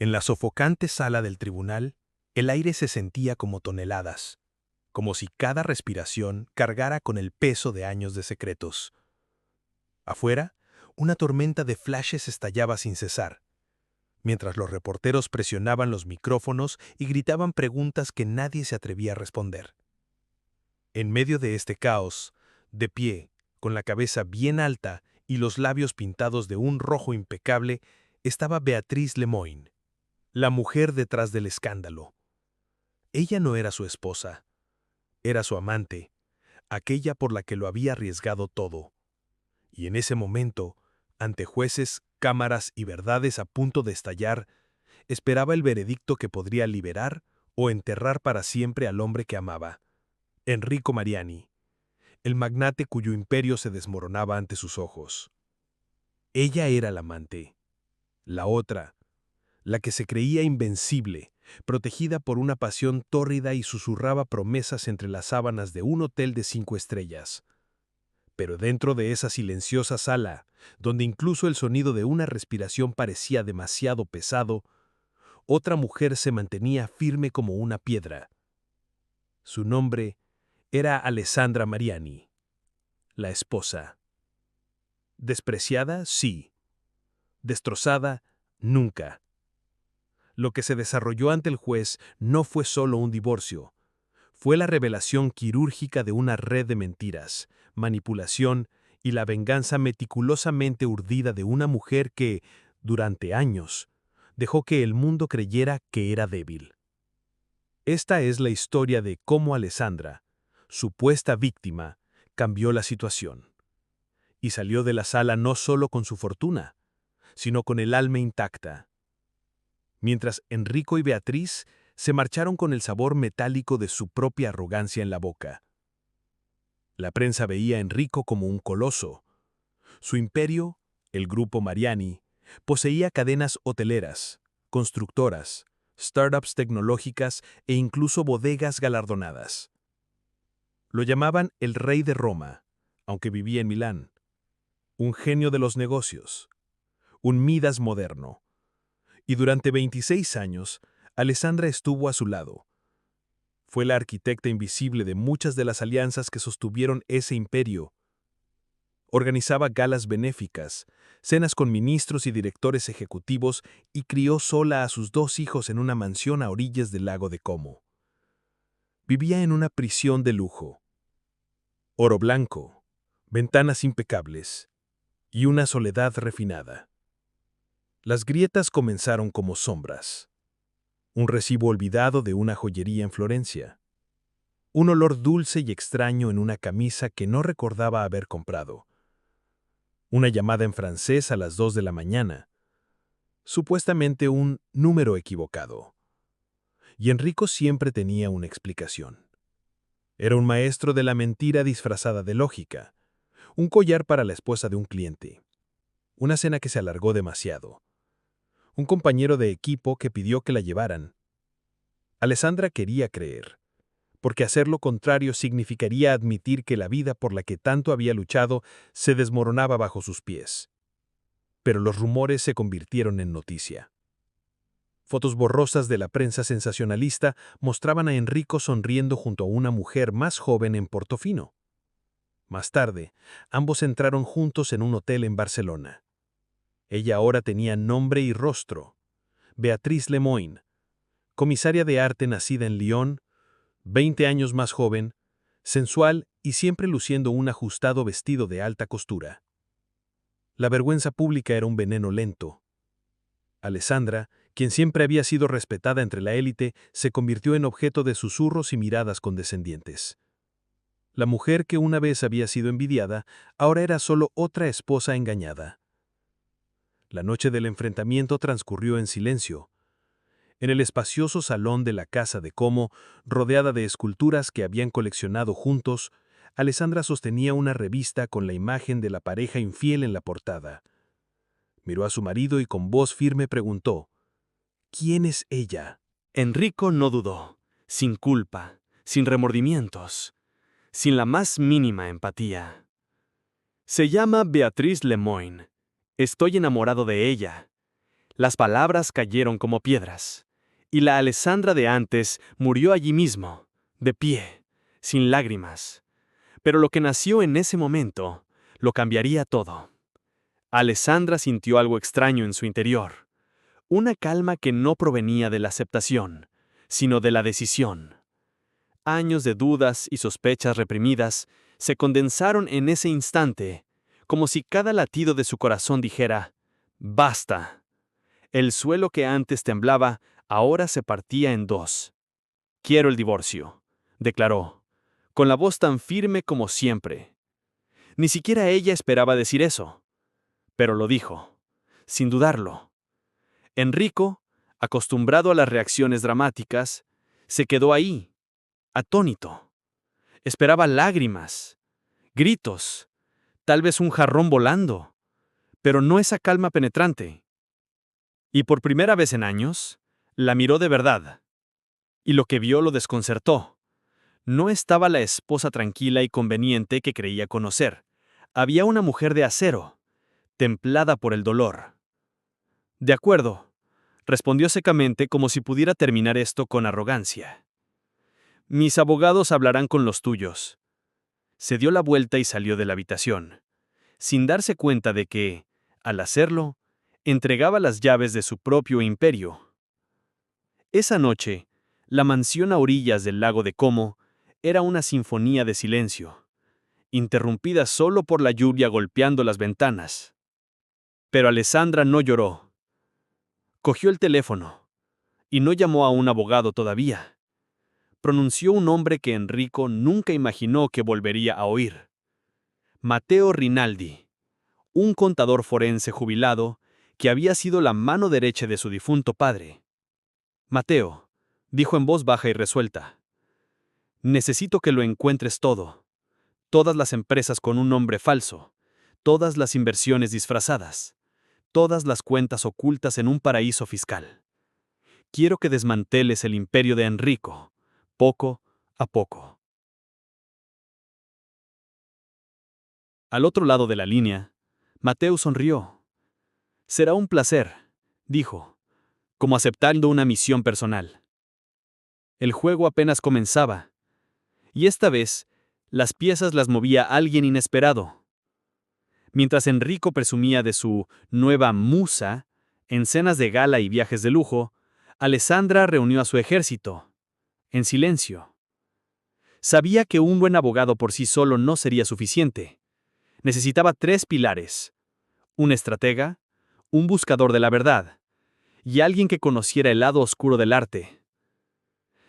En la sofocante sala del tribunal, el aire se sentía como toneladas, como si cada respiración cargara con el peso de años de secretos. Afuera, una tormenta de flashes estallaba sin cesar, mientras los reporteros presionaban los micrófonos y gritaban preguntas que nadie se atrevía a responder. En medio de este caos, de pie, con la cabeza bien alta y los labios pintados de un rojo impecable, estaba Beatriz Lemoine, la mujer detrás del escándalo. Ella no era su esposa, era su amante, aquella por la que lo había arriesgado todo. Y en ese momento, ante jueces, cámaras y verdades a punto de estallar, esperaba el veredicto que podría liberar o enterrar para siempre al hombre que amaba, Enrico Mariani, el magnate cuyo imperio se desmoronaba ante sus ojos. Ella era la amante, la otra, la que se creía invencible, protegida por una pasión tórrida y susurraba promesas entre las sábanas de un hotel de 5 estrellas. Pero dentro de esa silenciosa sala, donde incluso el sonido de una respiración parecía demasiado pesado, otra mujer se mantenía firme como una piedra. Su nombre era Alessandra Mariani, la esposa. Despreciada, sí. Destrozada, nunca. Lo que se desarrolló ante el juez no fue solo un divorcio. Fue la revelación quirúrgica de una red de mentiras, manipulación y la venganza meticulosamente urdida de una mujer que, durante años, dejó que el mundo creyera que era débil. Esta es la historia de cómo Alessandra, supuesta víctima, cambió la situación. Y salió de la sala no solo con su fortuna, sino con el alma intacta. Mientras Enrico y Beatriz se marcharon con el sabor metálico de su propia arrogancia en la boca. La prensa veía a Enrico como un coloso. Su imperio, el grupo Mariani, poseía cadenas hoteleras, constructoras, startups tecnológicas e incluso bodegas galardonadas. Lo llamaban el rey de Roma, aunque vivía en Milán. Un genio de los negocios, un Midas moderno. Y durante 26 años, Alessandra estuvo a su lado. Fue la arquitecta invisible de muchas de las alianzas que sostuvieron ese imperio. Organizaba galas benéficas, cenas con ministros y directores ejecutivos y crió sola a sus 2 hijos en una mansión a orillas del lago de Como. Vivía en una prisión de lujo. Oro blanco, ventanas impecables y una soledad refinada. Las grietas comenzaron como sombras. Un recibo olvidado de una joyería en Florencia. Un olor dulce y extraño en una camisa que no recordaba haber comprado. Una llamada en francés a las 2 de la mañana. Supuestamente un número equivocado. Y Enrico siempre tenía una explicación. Era un maestro de la mentira disfrazada de lógica. Un collar para la esposa de un cliente. Una cena que se alargó demasiado. Un compañero de equipo que pidió que la llevaran. Alessandra quería creer, porque hacer lo contrario significaría admitir que la vida por la que tanto había luchado se desmoronaba bajo sus pies. Pero los rumores se convirtieron en noticia. Fotos borrosas de la prensa sensacionalista mostraban a Enrico sonriendo junto a una mujer más joven en Portofino. Más tarde, ambos entraron juntos en un hotel en Barcelona. Ella ahora tenía nombre y rostro. Beatriz Lemoine, comisaria de arte nacida en Lyon, 20 años más joven, sensual y siempre luciendo un ajustado vestido de alta costura. La vergüenza pública era un veneno lento. Alessandra, quien siempre había sido respetada entre la élite, se convirtió en objeto de susurros y miradas condescendientes. La mujer que una vez había sido envidiada, ahora era solo otra esposa engañada. La noche del enfrentamiento transcurrió en silencio. En el espacioso salón de la casa de Como, rodeada de esculturas que habían coleccionado juntos, Alessandra sostenía una revista con la imagen de la pareja infiel en la portada. Miró a su marido y con voz firme preguntó, ¿quién es ella? Enrico no dudó, sin culpa, sin remordimientos, sin la más mínima empatía. Se llama Beatriz Lemoine. Estoy enamorado de ella. Las palabras cayeron como piedras. Y la Alessandra de antes murió allí mismo, de pie, sin lágrimas. Pero lo que nació en ese momento lo cambiaría todo. Alessandra sintió algo extraño en su interior. Una calma que no provenía de la aceptación, sino de la decisión. Años de dudas y sospechas reprimidas se condensaron en ese instante, como si cada latido de su corazón dijera, «Basta». El suelo que antes temblaba, ahora se partía en dos. «Quiero el divorcio», declaró, con la voz tan firme como siempre. Ni siquiera ella esperaba decir eso. Pero lo dijo, sin dudarlo. Enrico, acostumbrado a las reacciones dramáticas, se quedó ahí, atónito. Esperaba lágrimas, gritos, tal vez un jarrón volando, pero no esa calma penetrante. Y por primera vez en años, la miró de verdad. Y lo que vio lo desconcertó. No estaba la esposa tranquila y conveniente que creía conocer. Había una mujer de acero, templada por el dolor. «De acuerdo», respondió secamente como si pudiera terminar esto con arrogancia. «Mis abogados hablarán con los tuyos». Se dio la vuelta y salió de la habitación, sin darse cuenta de que, al hacerlo, entregaba las llaves de su propio imperio. Esa noche, la mansión a orillas del lago de Como era una sinfonía de silencio, interrumpida solo por la lluvia golpeando las ventanas. Pero Alessandra no lloró. Cogió el teléfono, y no llamó a un abogado todavía. Pronunció un nombre que Enrico nunca imaginó que volvería a oír. Matteo Rinaldi, un contador forense jubilado que había sido la mano derecha de su difunto padre. «Matteo», dijo en voz baja y resuelta, «necesito que lo encuentres todo. Todas las empresas con un nombre falso, todas las inversiones disfrazadas, todas las cuentas ocultas en un paraíso fiscal. Quiero que desmanteles el imperio de Enrico, poco a poco». Al otro lado de la línea, Matteo sonrió. «Será un placer», dijo, como aceptando una misión personal. El juego apenas comenzaba, y esta vez, las piezas las movía alguien inesperado. Mientras Enrico presumía de su nueva musa en cenas de gala y viajes de lujo, Alessandra reunió a su ejército, en silencio. Sabía que un buen abogado por sí solo no sería suficiente. Necesitaba 3 pilares: un estratega, un buscador de la verdad, y alguien que conociera el lado oscuro del arte.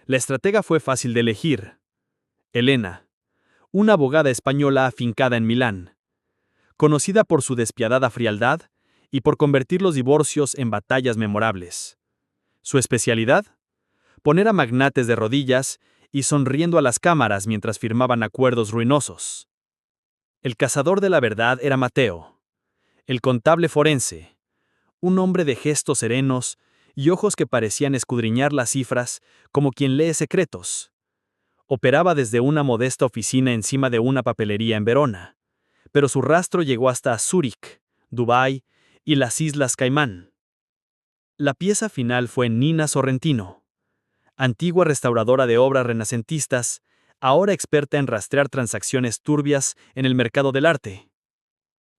La estratega fue fácil de elegir: Elena, una abogada española afincada en Milán, conocida por su despiadada frialdad y por convertir los divorcios en batallas memorables. Su especialidad: poner a magnates de rodillas y sonriendo a las cámaras mientras firmaban acuerdos ruinosos. El cazador de la verdad era Matteo, el contable forense, un hombre de gestos serenos y ojos que parecían escudriñar las cifras como quien lee secretos. Operaba desde una modesta oficina encima de una papelería en Verona, pero su rastro llegó hasta Zúrich, Dubái y las Islas Caimán. La pieza final fue Nina Sorrentino, antigua restauradora de obras renacentistas, ahora experta en rastrear transacciones turbias en el mercado del arte.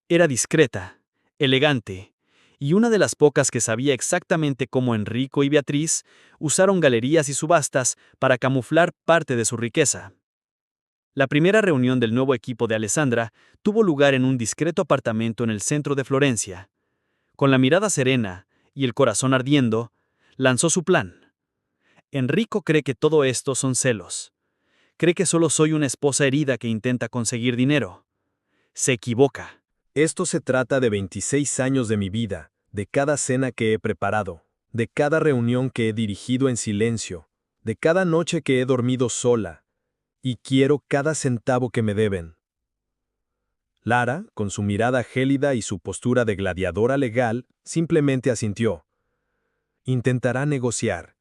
Era discreta, elegante, y una de las pocas que sabía exactamente cómo Enrico y Beatriz usaron galerías y subastas para camuflar parte de su riqueza. La primera reunión del nuevo equipo de Alessandra tuvo lugar en un discreto apartamento en el centro de Florencia. Con la mirada serena y el corazón ardiendo, lanzó su plan. Enrico cree que todo esto son celos. Cree que solo soy una esposa herida que intenta conseguir dinero. Se equivoca. Esto se trata de 26 años de mi vida, de cada cena que he preparado, de cada reunión que he dirigido en silencio, de cada noche que he dormido sola, y quiero cada centavo que me deben. Lara, con su mirada gélida y su postura de gladiadora legal, simplemente asintió. Intentará negociar.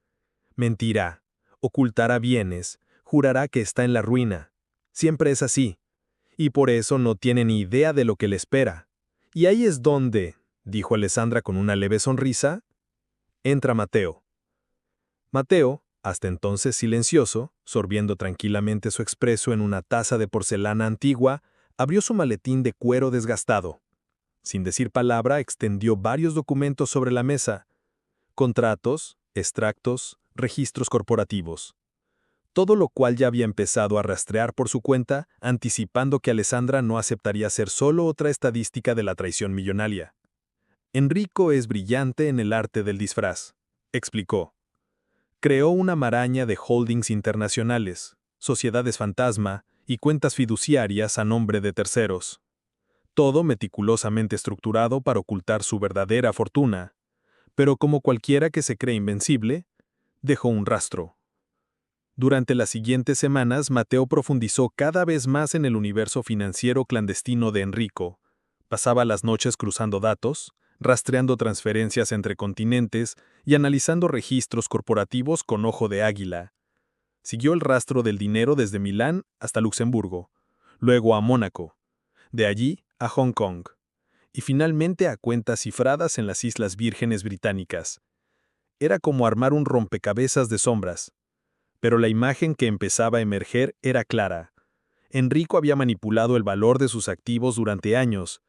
Mentirá, ocultará bienes, jurará que está en la ruina. Siempre es así. Y por eso no tiene ni idea de lo que le espera. Y ahí es donde, dijo Alessandra con una leve sonrisa, Entra Mateo. Mateo, hasta entonces silencioso, sorbiendo tranquilamente su expreso en una taza de porcelana antigua, abrió su maletín de cuero desgastado. Sin decir palabra, extendió varios documentos sobre la mesa: contratos, extractos, registros corporativos. Todo lo cual ya había empezado a rastrear por su cuenta, anticipando que Alessandra no aceptaría ser solo otra estadística de la traición millonaria. Enrico es brillante en el arte del disfraz, explicó. Creó una maraña de holdings internacionales, sociedades fantasma y cuentas fiduciarias a nombre de terceros. Todo meticulosamente estructurado para ocultar su verdadera fortuna. Pero como cualquiera que se cree invencible, dejó un rastro. Durante las siguientes semanas, Mateo profundizó cada vez más en el universo financiero clandestino de Enrico. Pasaba las noches cruzando datos, rastreando transferencias entre continentes y analizando registros corporativos con ojo de águila. Siguió el rastro del dinero desde Milán hasta Luxemburgo, luego a Mónaco, de allí a Hong Kong, y finalmente a cuentas cifradas en las Islas Vírgenes Británicas. Era como armar un rompecabezas de sombras. Pero la imagen que empezaba a emerger era clara. Enrico había manipulado el valor de sus activos durante años.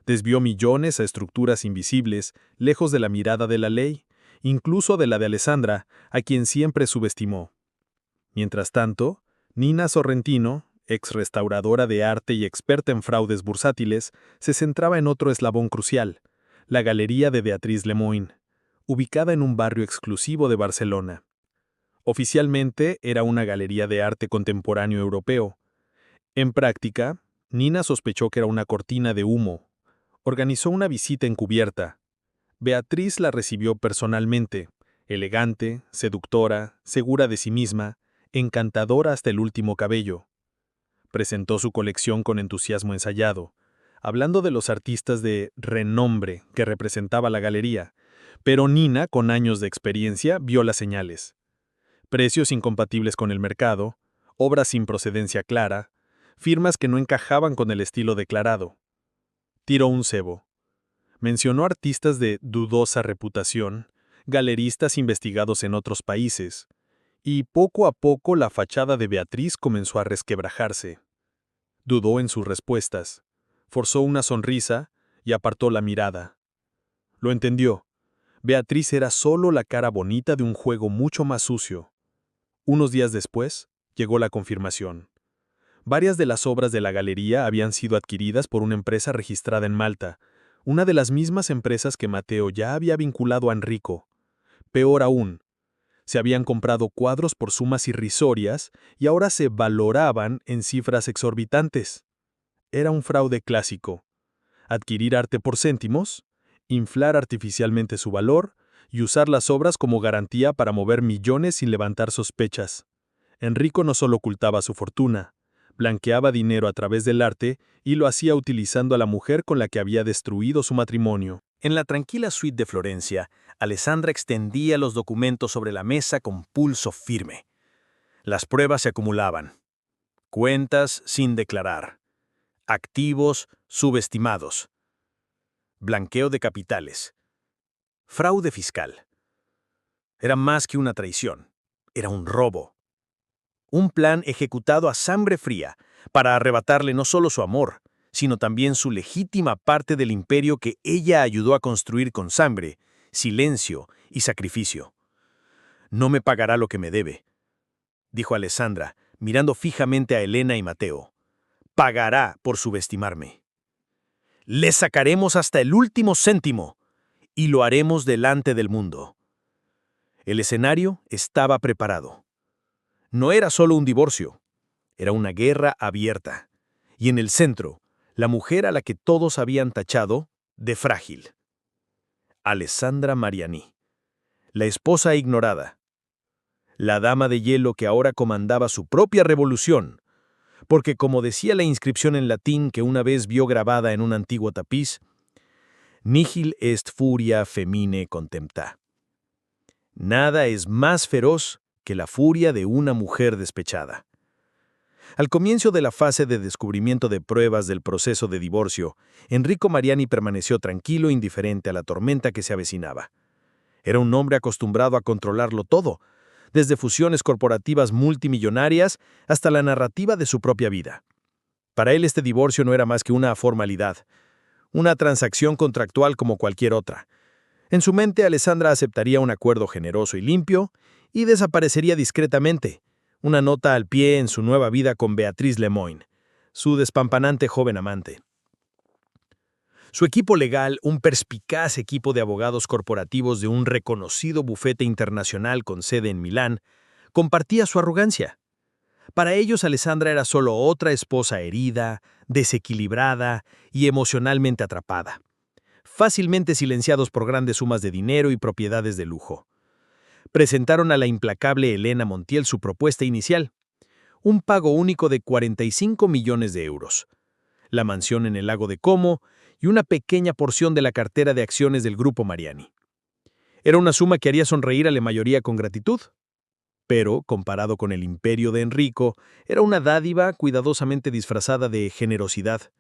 Desvió millones a estructuras invisibles, lejos de la mirada de la ley, incluso de la de Alessandra, a quien siempre subestimó. Mientras tanto, Nina Sorrentino, ex restauradora de arte y experta en fraudes bursátiles, se centraba en otro eslabón crucial: la Galería de Beatriz Lemoine, ubicada en un barrio exclusivo de Barcelona. Oficialmente era una galería de arte contemporáneo europeo. En práctica, Nina sospechó que era una cortina de humo. Organizó una visita encubierta. Beatriz la recibió personalmente, elegante, seductora, segura de sí misma, encantadora hasta el último cabello. Presentó su colección con entusiasmo ensayado, hablando de los artistas de renombre que representaba la galería, pero Nina, con años de experiencia, vio las señales. Precios incompatibles con el mercado, obras sin procedencia clara, firmas que no encajaban con el estilo declarado. Tiró un cebo. Mencionó artistas de dudosa reputación, galeristas investigados en otros países, y poco a poco la fachada de Beatriz comenzó a resquebrajarse. Dudó en sus respuestas, forzó una sonrisa y apartó la mirada. Lo entendió. Beatriz era solo la cara bonita de un juego mucho más sucio. Unos días después, llegó la confirmación. Varias de las obras de la galería habían sido adquiridas por una empresa registrada en Malta, una de las mismas empresas que Mateo ya había vinculado a Enrico. Peor aún, se habían comprado cuadros por sumas irrisorias y ahora se valoraban en cifras exorbitantes. Era un fraude clásico: adquirir arte por céntimos, inflar artificialmente su valor y usar las obras como garantía para mover millones sin levantar sospechas. Enrico no solo ocultaba su fortuna, blanqueaba dinero a través del arte y lo hacía utilizando a la mujer con la que había destruido su matrimonio. En la tranquila suite de Florencia, Alessandra extendía los documentos sobre la mesa con pulso firme. Las pruebas se acumulaban. Cuentas sin declarar. Activos subestimados. Blanqueo de capitales. Fraude fiscal. Era más que una traición. Era un robo. Un plan ejecutado a sangre fría para arrebatarle no solo su amor, sino también su legítima parte del imperio que ella ayudó a construir con sangre, silencio y sacrificio. «No me pagará lo que me debe», dijo Alessandra, mirando fijamente a Elena y Mateo. «Pagará por subestimarme. Le sacaremos hasta el último céntimo y lo haremos delante del mundo». El escenario estaba preparado. No era solo un divorcio, era una guerra abierta. Y en el centro, la mujer a la que todos habían tachado de frágil. Alessandra Mariani, la esposa ignorada. La dama de hielo que ahora comandaba su propia revolución, porque como decía la inscripción en latín que una vez vio grabada en un antiguo tapiz, «Nihil est furia femine contempta». Nada es más feroz que la furia de una mujer despechada. Al comienzo de la fase de descubrimiento de pruebas del proceso de divorcio, Enrico Mariani permaneció tranquilo e indiferente a la tormenta que se avecinaba. Era un hombre acostumbrado a controlarlo todo, desde fusiones corporativas multimillonarias hasta la narrativa de su propia vida. Para él este divorcio no era más que una formalidad, una transacción contractual como cualquier otra. En su mente, Alessandra aceptaría un acuerdo generoso y limpio y desaparecería discretamente, una nota al pie en su nueva vida con Beatriz Lemoyne, su despampanante joven amante. Su equipo legal, un perspicaz equipo de abogados corporativos de un reconocido bufete internacional con sede en Milán, compartía su arrogancia. Para ellos, Alessandra era solo otra esposa herida, desequilibrada y emocionalmente atrapada, fácilmente silenciados por grandes sumas de dinero y propiedades de lujo. Presentaron a la implacable Elena Montiel su propuesta inicial, un pago único de 45 millones de euros, la mansión en el lago de Como y una pequeña porción de la cartera de acciones del Grupo Mariani. Era una suma que haría sonreír a la mayoría con gratitud, pero, comparado con el imperio de Enrico, era una dádiva cuidadosamente disfrazada de generosidad.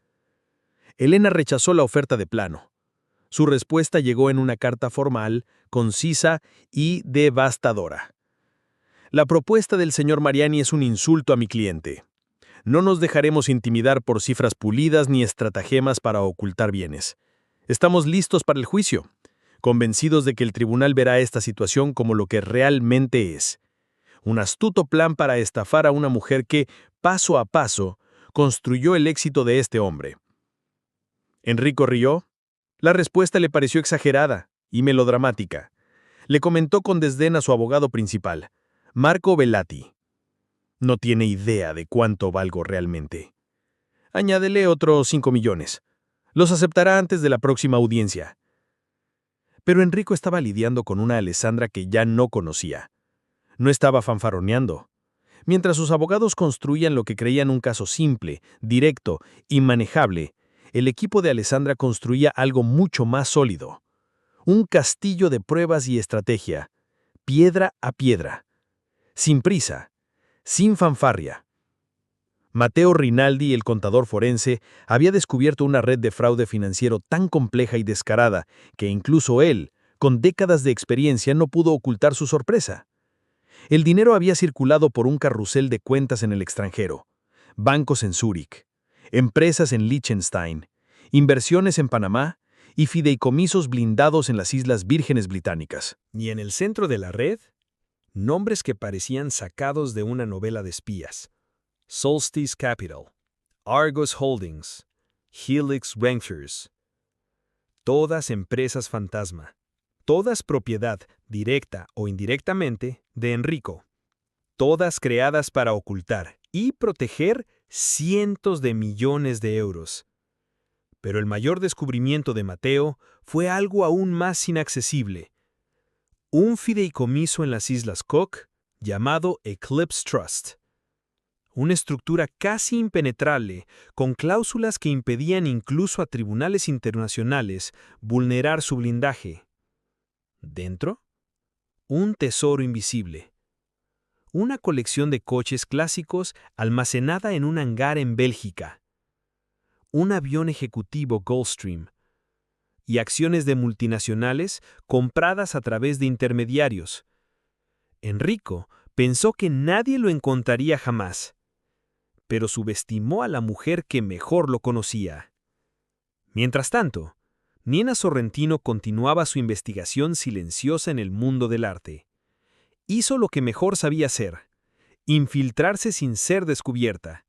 Elena rechazó la oferta de plano. Su respuesta llegó en una carta formal, concisa y devastadora. La propuesta del señor Mariani es un insulto a mi cliente. No nos dejaremos intimidar por cifras pulidas ni estratagemas para ocultar bienes. Estamos listos para el juicio, convencidos de que el tribunal verá esta situación como lo que realmente es. Un astuto plan para estafar a una mujer que, paso a paso, construyó el éxito de este hombre. Enrico rió. La respuesta le pareció exagerada y melodramática. Le comentó con desdén a su abogado principal, Marco Velati. No tiene idea de cuánto valgo realmente. Añádele otros 5 millones. Los aceptará antes de la próxima audiencia. Pero Enrico estaba lidiando con una Alessandra que ya no conocía. No estaba fanfarroneando. Mientras sus abogados construían lo que creían un caso simple, directo y manejable, el equipo de Alessandra construía algo mucho más sólido. Un castillo de pruebas y estrategia, piedra a piedra. Sin prisa, sin fanfarria. Matteo Rinaldi, el contador forense, había descubierto una red de fraude financiero tan compleja y descarada que incluso él, con décadas de experiencia, no pudo ocultar su sorpresa. El dinero había circulado por un carrusel de cuentas en el extranjero, bancos en Zúrich, empresas en Liechtenstein, inversiones en Panamá y fideicomisos blindados en las Islas Vírgenes Británicas. Y en el centro de la red, nombres que parecían sacados de una novela de espías. Solstice Capital, Argos Holdings, Helix Ventures. Todas empresas fantasma. Todas propiedad, directa o indirectamente, de Enrico. Todas creadas para ocultar y proteger cientos de millones de euros. Pero el mayor descubrimiento de Matteo fue algo aún más inaccesible. Un fideicomiso en las Islas Cook llamado Eclipse Trust. Una estructura casi impenetrable, con cláusulas que impedían incluso a tribunales internacionales vulnerar su blindaje. ¿Dentro? Un tesoro invisible. Una colección de coches clásicos almacenada en un hangar en Bélgica. Un avión ejecutivo Gulfstream. Y acciones de multinacionales compradas a través de intermediarios. Enrico pensó que nadie lo encontraría jamás, pero subestimó a la mujer que mejor lo conocía. Mientras tanto, Nina Sorrentino continuaba su investigación silenciosa en el mundo del arte. Hizo lo que mejor sabía hacer: infiltrarse sin ser descubierta.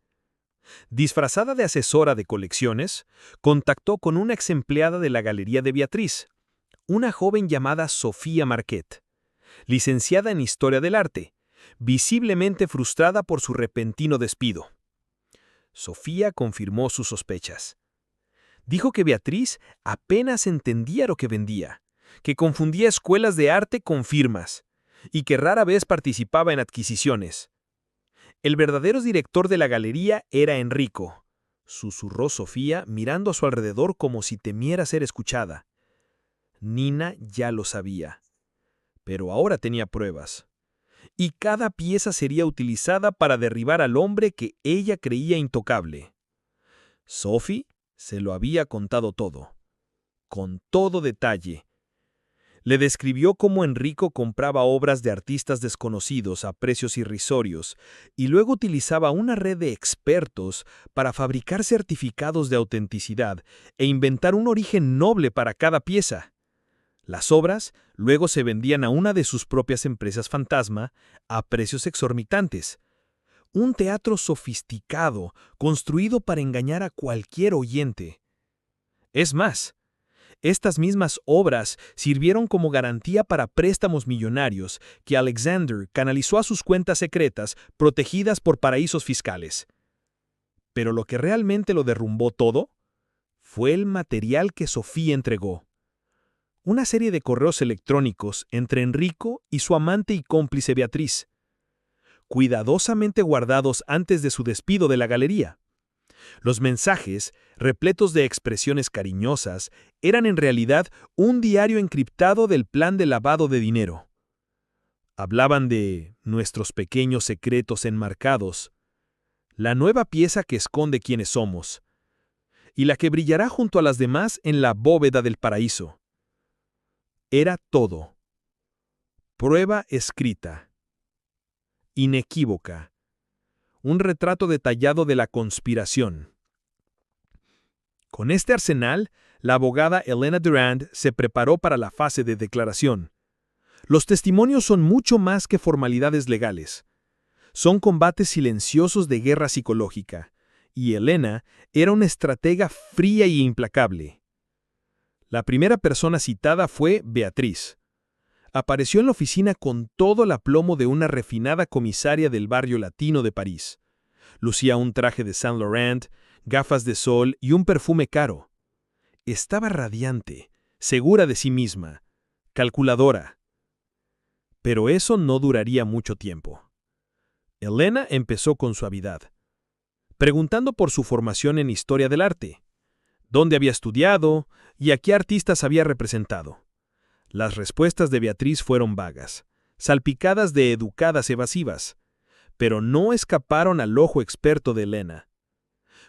Disfrazada de asesora de colecciones, contactó con una ex empleada de la Galería de Beatriz, una joven llamada Sofía Marquet, licenciada en Historia del Arte, visiblemente frustrada por su repentino despido. Sofía confirmó sus sospechas. Dijo que Beatriz apenas entendía lo que vendía, que confundía escuelas de arte con firmas, y que rara vez participaba en adquisiciones. El verdadero director de la galería era Enrico, susurró Sofía mirando a su alrededor como si temiera ser escuchada. Nina ya lo sabía, pero ahora tenía pruebas. Y cada pieza sería utilizada para derribar al hombre que ella creía intocable. Sophie se lo había contado todo, con todo detalle. Le describió cómo Enrico compraba obras de artistas desconocidos a precios irrisorios y luego utilizaba una red de expertos para fabricar certificados de autenticidad e inventar un origen noble para cada pieza. Las obras luego se vendían a una de sus propias empresas fantasma a precios exorbitantes. Un teatro sofisticado, construido para engañar a cualquier oyente. Es más, estas mismas obras sirvieron como garantía para préstamos millonarios que Alexander canalizó a sus cuentas secretas protegidas por paraísos fiscales. Pero lo que realmente lo derrumbó todo fue el material que Sofía entregó. Una serie de correos electrónicos entre Enrico y su amante y cómplice Beatriz, cuidadosamente guardados antes de su despido de la galería. Los mensajes, repletos de expresiones cariñosas, eran en realidad un diario encriptado del plan de lavado de dinero. Hablaban de nuestros pequeños secretos enmarcados, la nueva pieza que esconde quiénes somos, y la que brillará junto a las demás en la bóveda del paraíso. Era todo. Prueba escrita. Inequívoca. Un retrato detallado de la conspiración. Con este arsenal, la abogada Elena Durand se preparó para la fase de declaración. Los testimonios son mucho más que formalidades legales. Son combates silenciosos de guerra psicológica, y Elena era una estratega fría y implacable. La primera persona citada fue Beatriz. Apareció en la oficina con todo el aplomo de una refinada comisaria del barrio latino de París. Lucía un traje de Saint Laurent, gafas de sol y un perfume caro. Estaba radiante, segura de sí misma, calculadora. Pero eso no duraría mucho tiempo. Elena empezó con suavidad, preguntando por su formación en historia del arte, dónde había estudiado y a qué artistas había representado. Las respuestas de Beatriz fueron vagas, salpicadas de educadas evasivas, pero no escaparon al ojo experto de Elena.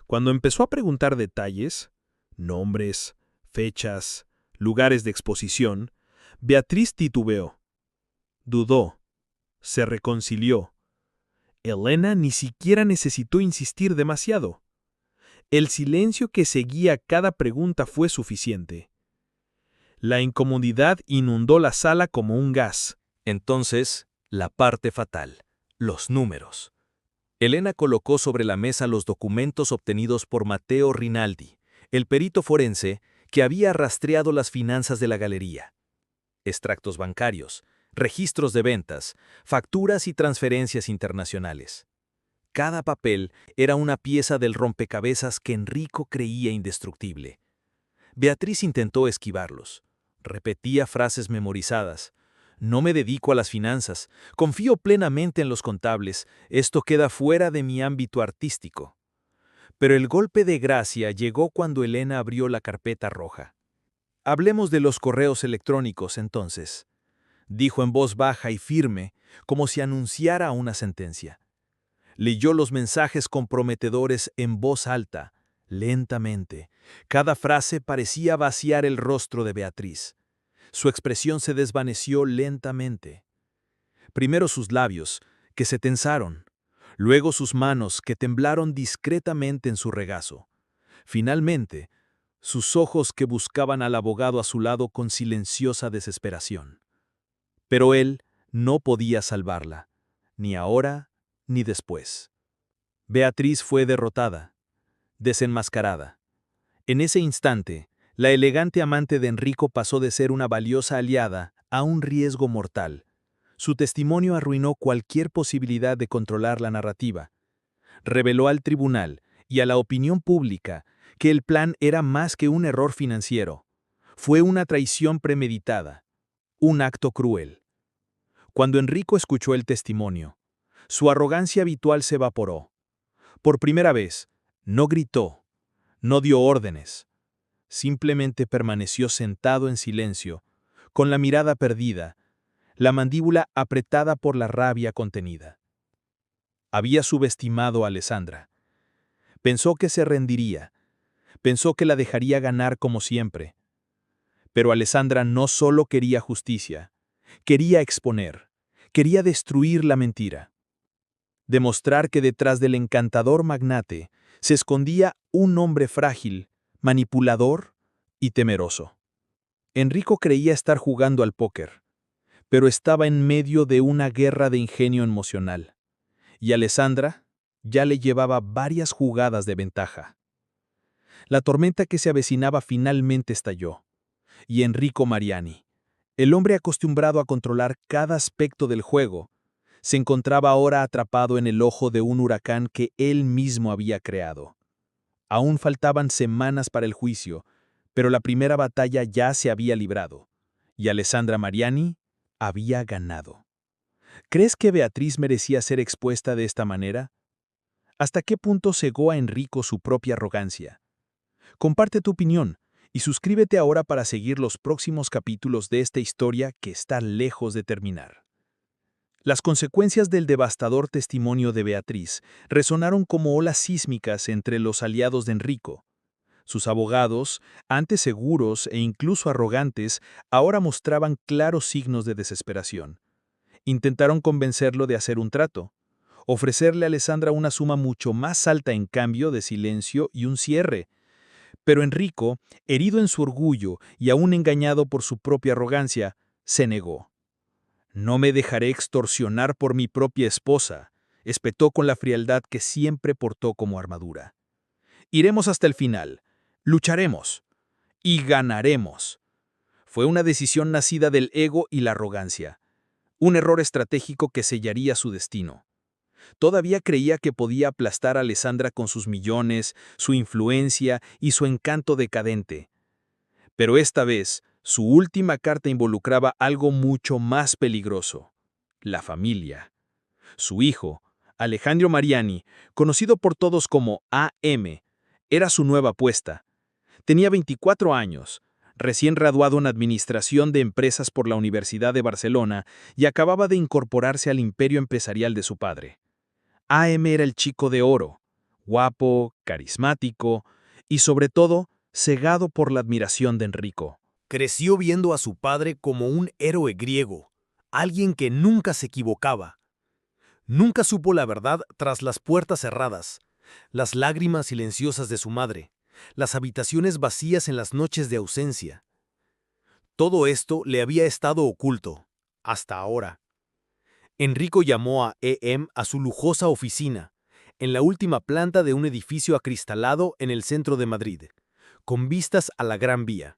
Cuando empezó a preguntar detalles, nombres, fechas, lugares de exposición, Beatriz titubeó. Dudó. Se reconcilió. Elena ni siquiera necesitó insistir demasiado. El silencio que seguía cada pregunta fue suficiente. La incomodidad inundó la sala como un gas. Entonces, la parte fatal, los números. Elena colocó sobre la mesa los documentos obtenidos por Matteo Rinaldi, el perito forense que había rastreado las finanzas de la galería. Extractos bancarios, registros de ventas, facturas y transferencias internacionales. Cada papel era una pieza del rompecabezas que Enrico creía indestructible. Beatriz intentó esquivarlos. Repetía frases memorizadas. No me dedico a las finanzas, confío plenamente en los contables, esto queda fuera de mi ámbito artístico. Pero el golpe de gracia llegó cuando Elena abrió la carpeta roja. Hablemos de los correos electrónicos, entonces, dijo en voz baja y firme, como si anunciara una sentencia. Leyó los mensajes comprometedores en voz alta, lentamente. Cada frase parecía vaciar el rostro de Beatriz. Su expresión se desvaneció lentamente. Primero sus labios, que se tensaron. Luego sus manos, que temblaron discretamente en su regazo. Finalmente, sus ojos que buscaban al abogado a su lado con silenciosa desesperación. Pero él no podía salvarla, ni ahora ni después. Beatriz fue derrotada, desenmascarada. En ese instante, la elegante amante de Enrico pasó de ser una valiosa aliada a un riesgo mortal. Su testimonio arruinó cualquier posibilidad de controlar la narrativa. Reveló al tribunal y a la opinión pública que el plan era más que un error financiero. Fue una traición premeditada, un acto cruel. Cuando Enrico escuchó el testimonio, su arrogancia habitual se evaporó. Por primera vez, no gritó, no dio órdenes. Simplemente permaneció sentado en silencio, con la mirada perdida, la mandíbula apretada por la rabia contenida. Había subestimado a Alessandra. Pensó que se rendiría, pensó que la dejaría ganar como siempre. Pero Alessandra no solo quería justicia, quería exponer, quería destruir la mentira. Demostrar que detrás del encantador magnate se escondía un hombre frágil, manipulador y temeroso. Enrico creía estar jugando al póker, pero estaba en medio de una guerra de ingenio emocional, y Alessandra ya le llevaba varias jugadas de ventaja. La tormenta que se avecinaba finalmente estalló, y Enrico Mariani, el hombre acostumbrado a controlar cada aspecto del juego, se encontraba ahora atrapado en el ojo de un huracán que él mismo había creado. Aún faltaban semanas para el juicio, pero la primera batalla ya se había librado, y Alessandra Mariani había ganado. ¿Crees que Beatriz merecía ser expuesta de esta manera? ¿Hasta qué punto cegó a Enrico su propia arrogancia? Comparte tu opinión y suscríbete ahora para seguir los próximos capítulos de esta historia que está lejos de terminar. Las consecuencias del devastador testimonio de Beatriz resonaron como olas sísmicas entre los aliados de Enrico. Sus abogados, antes seguros e incluso arrogantes, ahora mostraban claros signos de desesperación. Intentaron convencerlo de hacer un trato, ofrecerle a Alessandra una suma mucho más alta en cambio de silencio y un cierre. Pero Enrico, herido en su orgullo y aún engañado por su propia arrogancia, se negó. «No me dejaré extorsionar por mi propia esposa», espetó con la frialdad que siempre portó como armadura. «Iremos hasta el final, lucharemos y ganaremos». Fue una decisión nacida del ego y la arrogancia, un error estratégico que sellaría su destino. Todavía creía que podía aplastar a Alessandra con sus millones, su influencia y su encanto decadente. Pero esta vez, su última carta involucraba algo mucho más peligroso: la familia. Su hijo, Alejandro Mariani, conocido por todos como AM, era su nueva apuesta. Tenía 24 años, recién graduado en Administración de Empresas por la Universidad de Barcelona y acababa de incorporarse al imperio empresarial de su padre. AM era el chico de oro, guapo, carismático y sobre todo cegado por la admiración de Enrico. Creció viendo a su padre como un héroe griego, alguien que nunca se equivocaba. Nunca supo la verdad tras las puertas cerradas, las lágrimas silenciosas de su madre, las habitaciones vacías en las noches de ausencia. Todo esto le había estado oculto, hasta ahora. Enrico llamó a EM a su lujosa oficina, en la última planta de un edificio acristalado en el centro de Madrid, con vistas a la Gran Vía.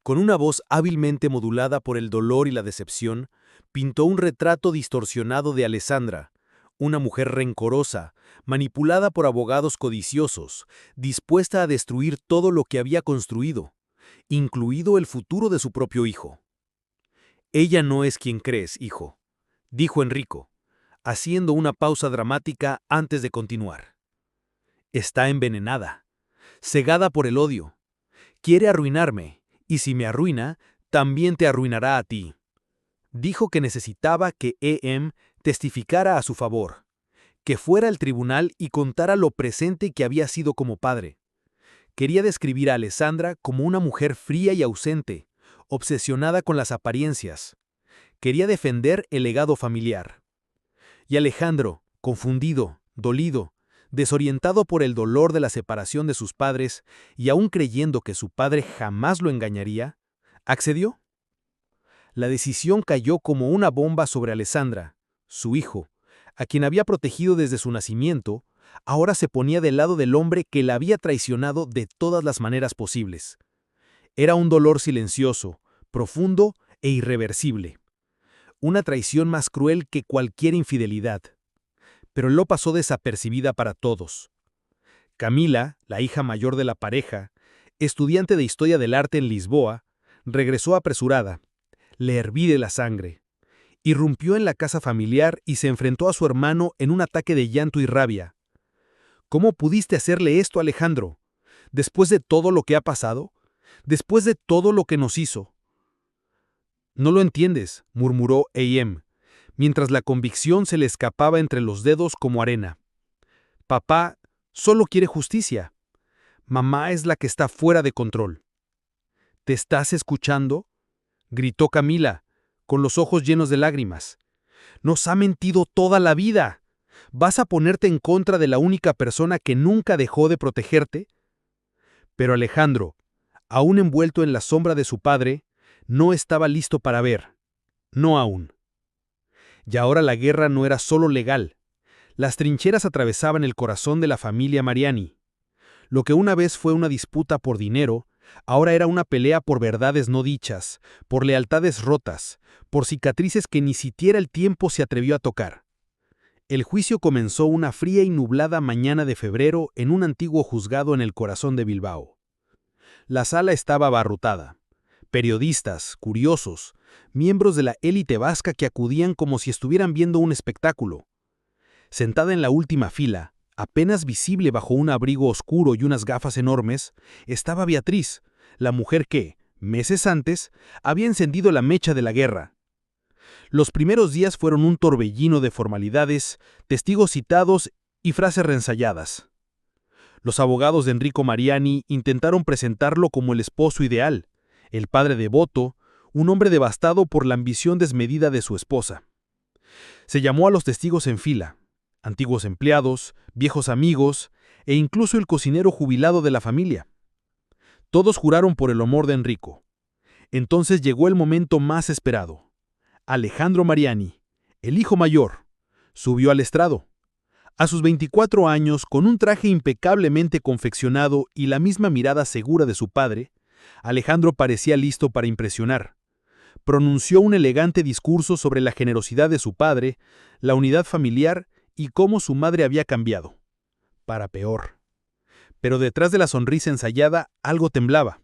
Con una voz hábilmente modulada por el dolor y la decepción, pintó un retrato distorsionado de Alessandra, una mujer rencorosa, manipulada por abogados codiciosos, dispuesta a destruir todo lo que había construido, incluido el futuro de su propio hijo. «Ella no es quien crees, hijo», dijo Enrico, haciendo una pausa dramática antes de continuar. «Está envenenada, cegada por el odio. Quiere arruinarme. Y si me arruina, también te arruinará a ti». Dijo que necesitaba que EM testificara a su favor, que fuera al tribunal y contara lo presente que había sido como padre. Quería describir a Alessandra como una mujer fría y ausente, obsesionada con las apariencias. Quería defender el legado familiar. Y Alejandro, confundido, dolido, desorientado por el dolor de la separación de sus padres y aún creyendo que su padre jamás lo engañaría, accedió. La decisión cayó como una bomba sobre Alessandra, su hijo, a quien había protegido desde su nacimiento. Ahora se ponía del lado del hombre que la había traicionado de todas las maneras posibles. Era un dolor silencioso, profundo e irreversible. Una traición más cruel que cualquier infidelidad. Pero lo pasó desapercibida para todos. Camila, la hija mayor de la pareja, estudiante de Historia del Arte en Lisboa, regresó apresurada. Le hervía la sangre. Irrumpió en la casa familiar y se enfrentó a su hermano en un ataque de llanto y rabia. «¿Cómo pudiste hacerle esto, Alejandro? Después de todo lo que ha pasado, después de todo lo que nos hizo». «No lo entiendes», murmuró AM, mientras la convicción se le escapaba entre los dedos como arena. «Papá solo quiere justicia. Mamá es la que está fuera de control». ¿Te estás escuchando?, gritó Camila, con los ojos llenos de lágrimas. Nos ha mentido toda la vida. ¿Vas a ponerte en contra de la única persona que nunca dejó de protegerte? Pero Alejandro, aún envuelto en la sombra de su padre, no estaba listo para ver. No aún. Y ahora la guerra no era solo legal. Las trincheras atravesaban el corazón de la familia Mariani. Lo que una vez fue una disputa por dinero, ahora era una pelea por verdades no dichas, por lealtades rotas, por cicatrices que ni siquiera el tiempo se atrevió a tocar. El juicio comenzó una fría y nublada mañana de febrero en un antiguo juzgado en el corazón de Bilbao. La sala estaba abarrotada. Periodistas, curiosos, miembros de la élite vasca que acudían como si estuvieran viendo un espectáculo. Sentada en la última fila, apenas visible bajo un abrigo oscuro y unas gafas enormes, estaba Beatriz, la mujer que, meses antes, había encendido la mecha de la guerra. Los primeros días fueron un torbellino de formalidades, testigos citados y frases reensayadas. Los abogados de Enrico Mariani intentaron presentarlo como el esposo ideal, el padre devoto, un hombre devastado por la ambición desmedida de su esposa. Se llamó a los testigos en fila, antiguos empleados, viejos amigos e incluso el cocinero jubilado de la familia. Todos juraron por el honor de Enrico. Entonces llegó el momento más esperado. Alejandro Mariani, el hijo mayor, subió al estrado. A sus 24 años, con un traje impecablemente confeccionado y la misma mirada segura de su padre, Alejandro parecía listo para impresionar. Pronunció un elegante discurso sobre la generosidad de su padre, la unidad familiar y cómo su madre había cambiado. Para peor. Pero detrás de la sonrisa ensayada algo temblaba.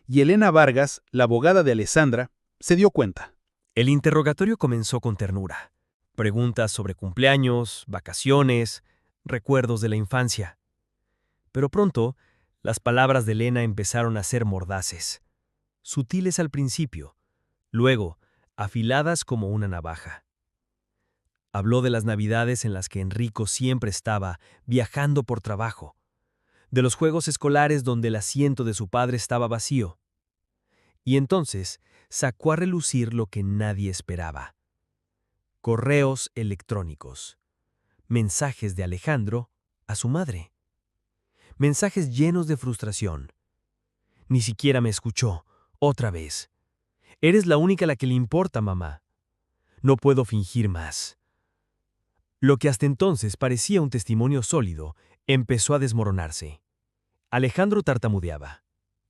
Y Elena Vargas, la abogada de Alessandra, se dio cuenta. El interrogatorio comenzó con ternura. Preguntas sobre cumpleaños, vacaciones, recuerdos de la infancia. Pero pronto, las palabras de Elena empezaron a ser mordaces. Sutiles al principio, luego, afiladas como una navaja. Habló de las navidades en las que Enrico siempre estaba viajando por trabajo, de los juegos escolares donde el asiento de su padre estaba vacío. Y entonces sacó a relucir lo que nadie esperaba. Correos electrónicos. Mensajes de Alejandro a su madre. Mensajes llenos de frustración. Ni siquiera me escuchó, otra vez. Eres la única a la que le importa, mamá. No puedo fingir más. Lo que hasta entonces parecía un testimonio sólido, empezó a desmoronarse. Alejandro tartamudeaba.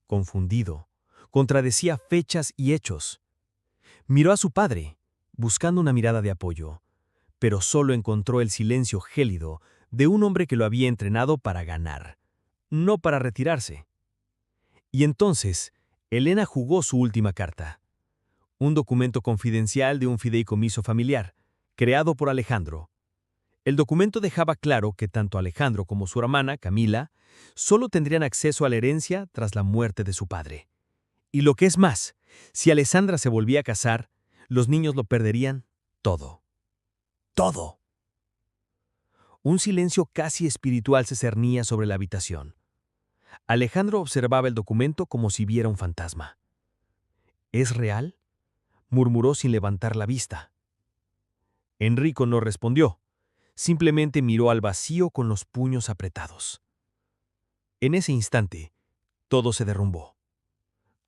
Confundido, contradecía fechas y hechos. Miró a su padre, buscando una mirada de apoyo, pero solo encontró el silencio gélido de un hombre que lo había entrenado para ganar, no para retirarse. Y entonces, Elena jugó su última carta. Un documento confidencial de un fideicomiso familiar, creado por Alejandro. El documento dejaba claro que tanto Alejandro como su hermana, Camila, solo tendrían acceso a la herencia tras la muerte de su padre. Y lo que es más, si Alessandra se volvía a casar, los niños lo perderían todo. ¡Todo! Un silencio casi espiritual se cernía sobre la habitación. Alejandro observaba el documento como si viera un fantasma. ¿Es real?, murmuró sin levantar la vista. Enrico no respondió, simplemente miró al vacío con los puños apretados. En ese instante, todo se derrumbó.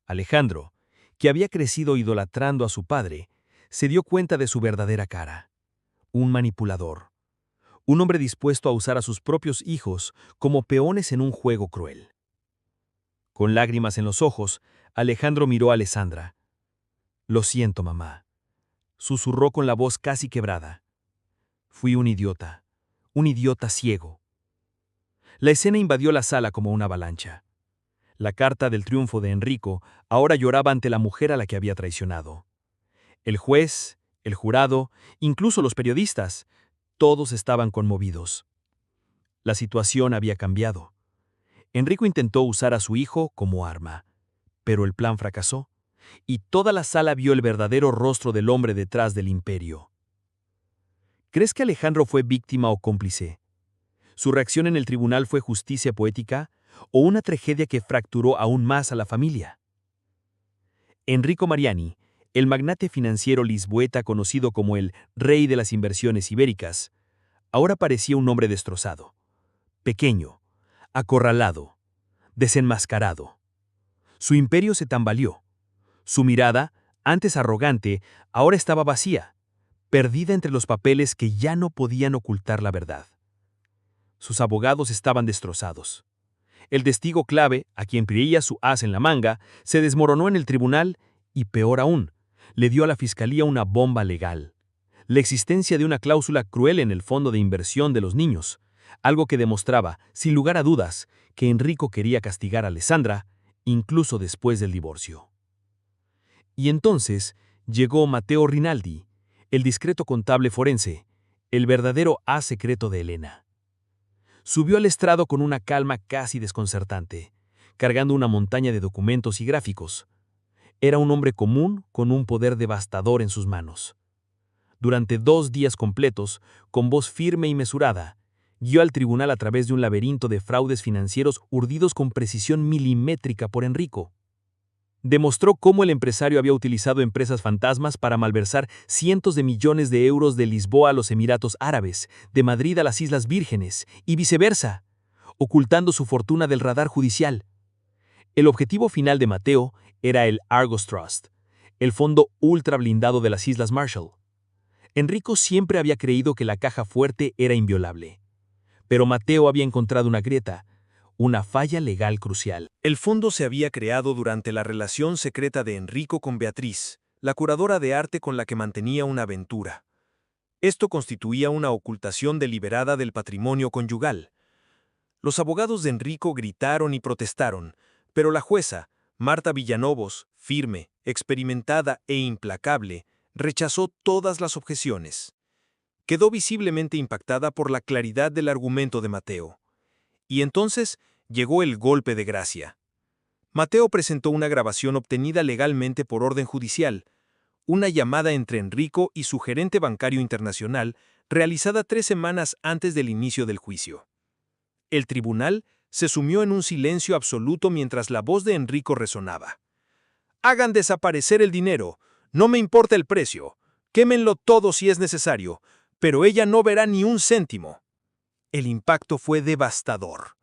Alejandro, que había crecido idolatrando a su padre, se dio cuenta de su verdadera cara. Un manipulador. Un hombre dispuesto a usar a sus propios hijos como peones en un juego cruel. Con lágrimas en los ojos, Alejandro miró a Alessandra. «Lo siento, mamá», susurró con la voz casi quebrada. «Fui un idiota ciego». La escena invadió la sala como una avalancha. La carta del triunfo de Enrico ahora lloraba ante la mujer a la que había traicionado. El juez, el jurado, incluso los periodistas, todos estaban conmovidos. La situación había cambiado. Enrico intentó usar a su hijo como arma, pero el plan fracasó, y toda la sala vio el verdadero rostro del hombre detrás del imperio. ¿Crees que Alejandro fue víctima o cómplice? ¿Su reacción en el tribunal fue justicia poética o una tragedia que fracturó aún más a la familia? Enrico Mariani, el magnate financiero lisboeta conocido como el rey de las inversiones ibéricas, ahora parecía un hombre destrozado, pequeño, acorralado, desenmascarado. Su imperio se tambaleó. Su mirada, antes arrogante, ahora estaba vacía, perdida entre los papeles que ya no podían ocultar la verdad. Sus abogados estaban destrozados. El testigo clave, a quien creía su as en la manga, se desmoronó en el tribunal y, peor aún, le dio a la fiscalía una bomba legal. La existencia de una cláusula cruel en el fondo de inversión de los niños, algo que demostraba, sin lugar a dudas, que Enrico quería castigar a Alessandra, incluso después del divorcio. Y entonces llegó Matteo Rinaldi, el discreto contable forense, el verdadero as secreto de Elena. Subió al estrado con una calma casi desconcertante, cargando una montaña de documentos y gráficos. Era un hombre común con un poder devastador en sus manos. Durante 2 días completos, con voz firme y mesurada, guió al tribunal a través de un laberinto de fraudes financieros urdidos con precisión milimétrica por Enrico. Demostró cómo el empresario había utilizado empresas fantasmas para malversar cientos de millones de euros de Lisboa a los Emiratos Árabes, de Madrid a las Islas Vírgenes, y viceversa, ocultando su fortuna del radar judicial. El objetivo final de Matteo era el Argos Trust, el fondo ultra blindado de las Islas Marshall. Enrico siempre había creído que la caja fuerte era inviolable. Pero Matteo había encontrado una grieta, una falla legal crucial. El fondo se había creado durante la relación secreta de Enrico con Beatriz, la curadora de arte con la que mantenía una aventura. Esto constituía una ocultación deliberada del patrimonio conyugal. Los abogados de Enrico gritaron y protestaron, pero la jueza, Marta Villalobos, firme, experimentada e implacable, rechazó todas las objeciones. Quedó visiblemente impactada por la claridad del argumento de Matteo. Y entonces llegó el golpe de gracia. Matteo presentó una grabación obtenida legalmente por orden judicial, una llamada entre Enrico y su gerente bancario internacional realizada 3 semanas antes del inicio del juicio. El tribunal se sumió en un silencio absoluto mientras la voz de Enrico resonaba. «Hagan desaparecer el dinero, no me importa el precio, quémenlo todo si es necesario, pero ella no verá ni un céntimo». El impacto fue devastador.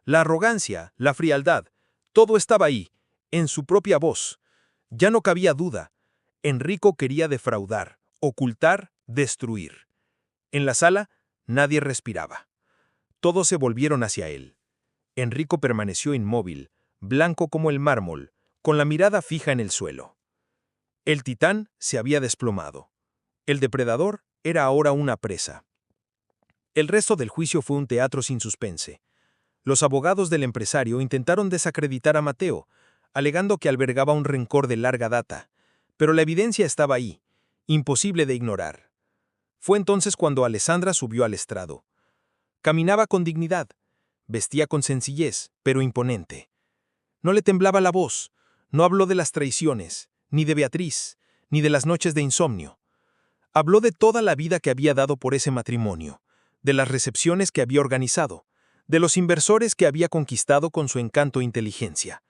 La arrogancia, la frialdad, todo estaba ahí, en su propia voz. Ya no cabía duda. Enrico quería defraudar, ocultar, destruir. En la sala, nadie respiraba. Todos se volvieron hacia él. Enrico permaneció inmóvil, blanco como el mármol, con la mirada fija en el suelo. El titán se había desplomado. El depredador era ahora una presa. El resto del juicio fue un teatro sin suspense. Los abogados del empresario intentaron desacreditar a Matteo, alegando que albergaba un rencor de larga data, pero la evidencia estaba ahí, imposible de ignorar. Fue entonces cuando Alessandra subió al estrado. Caminaba con dignidad, vestía con sencillez, pero imponente. No le temblaba la voz, no habló de las traiciones, ni de Beatriz, ni de las noches de insomnio. Habló de toda la vida que había dado por ese matrimonio, de las recepciones que había organizado, de los inversores que había conquistado con su encanto e inteligencia,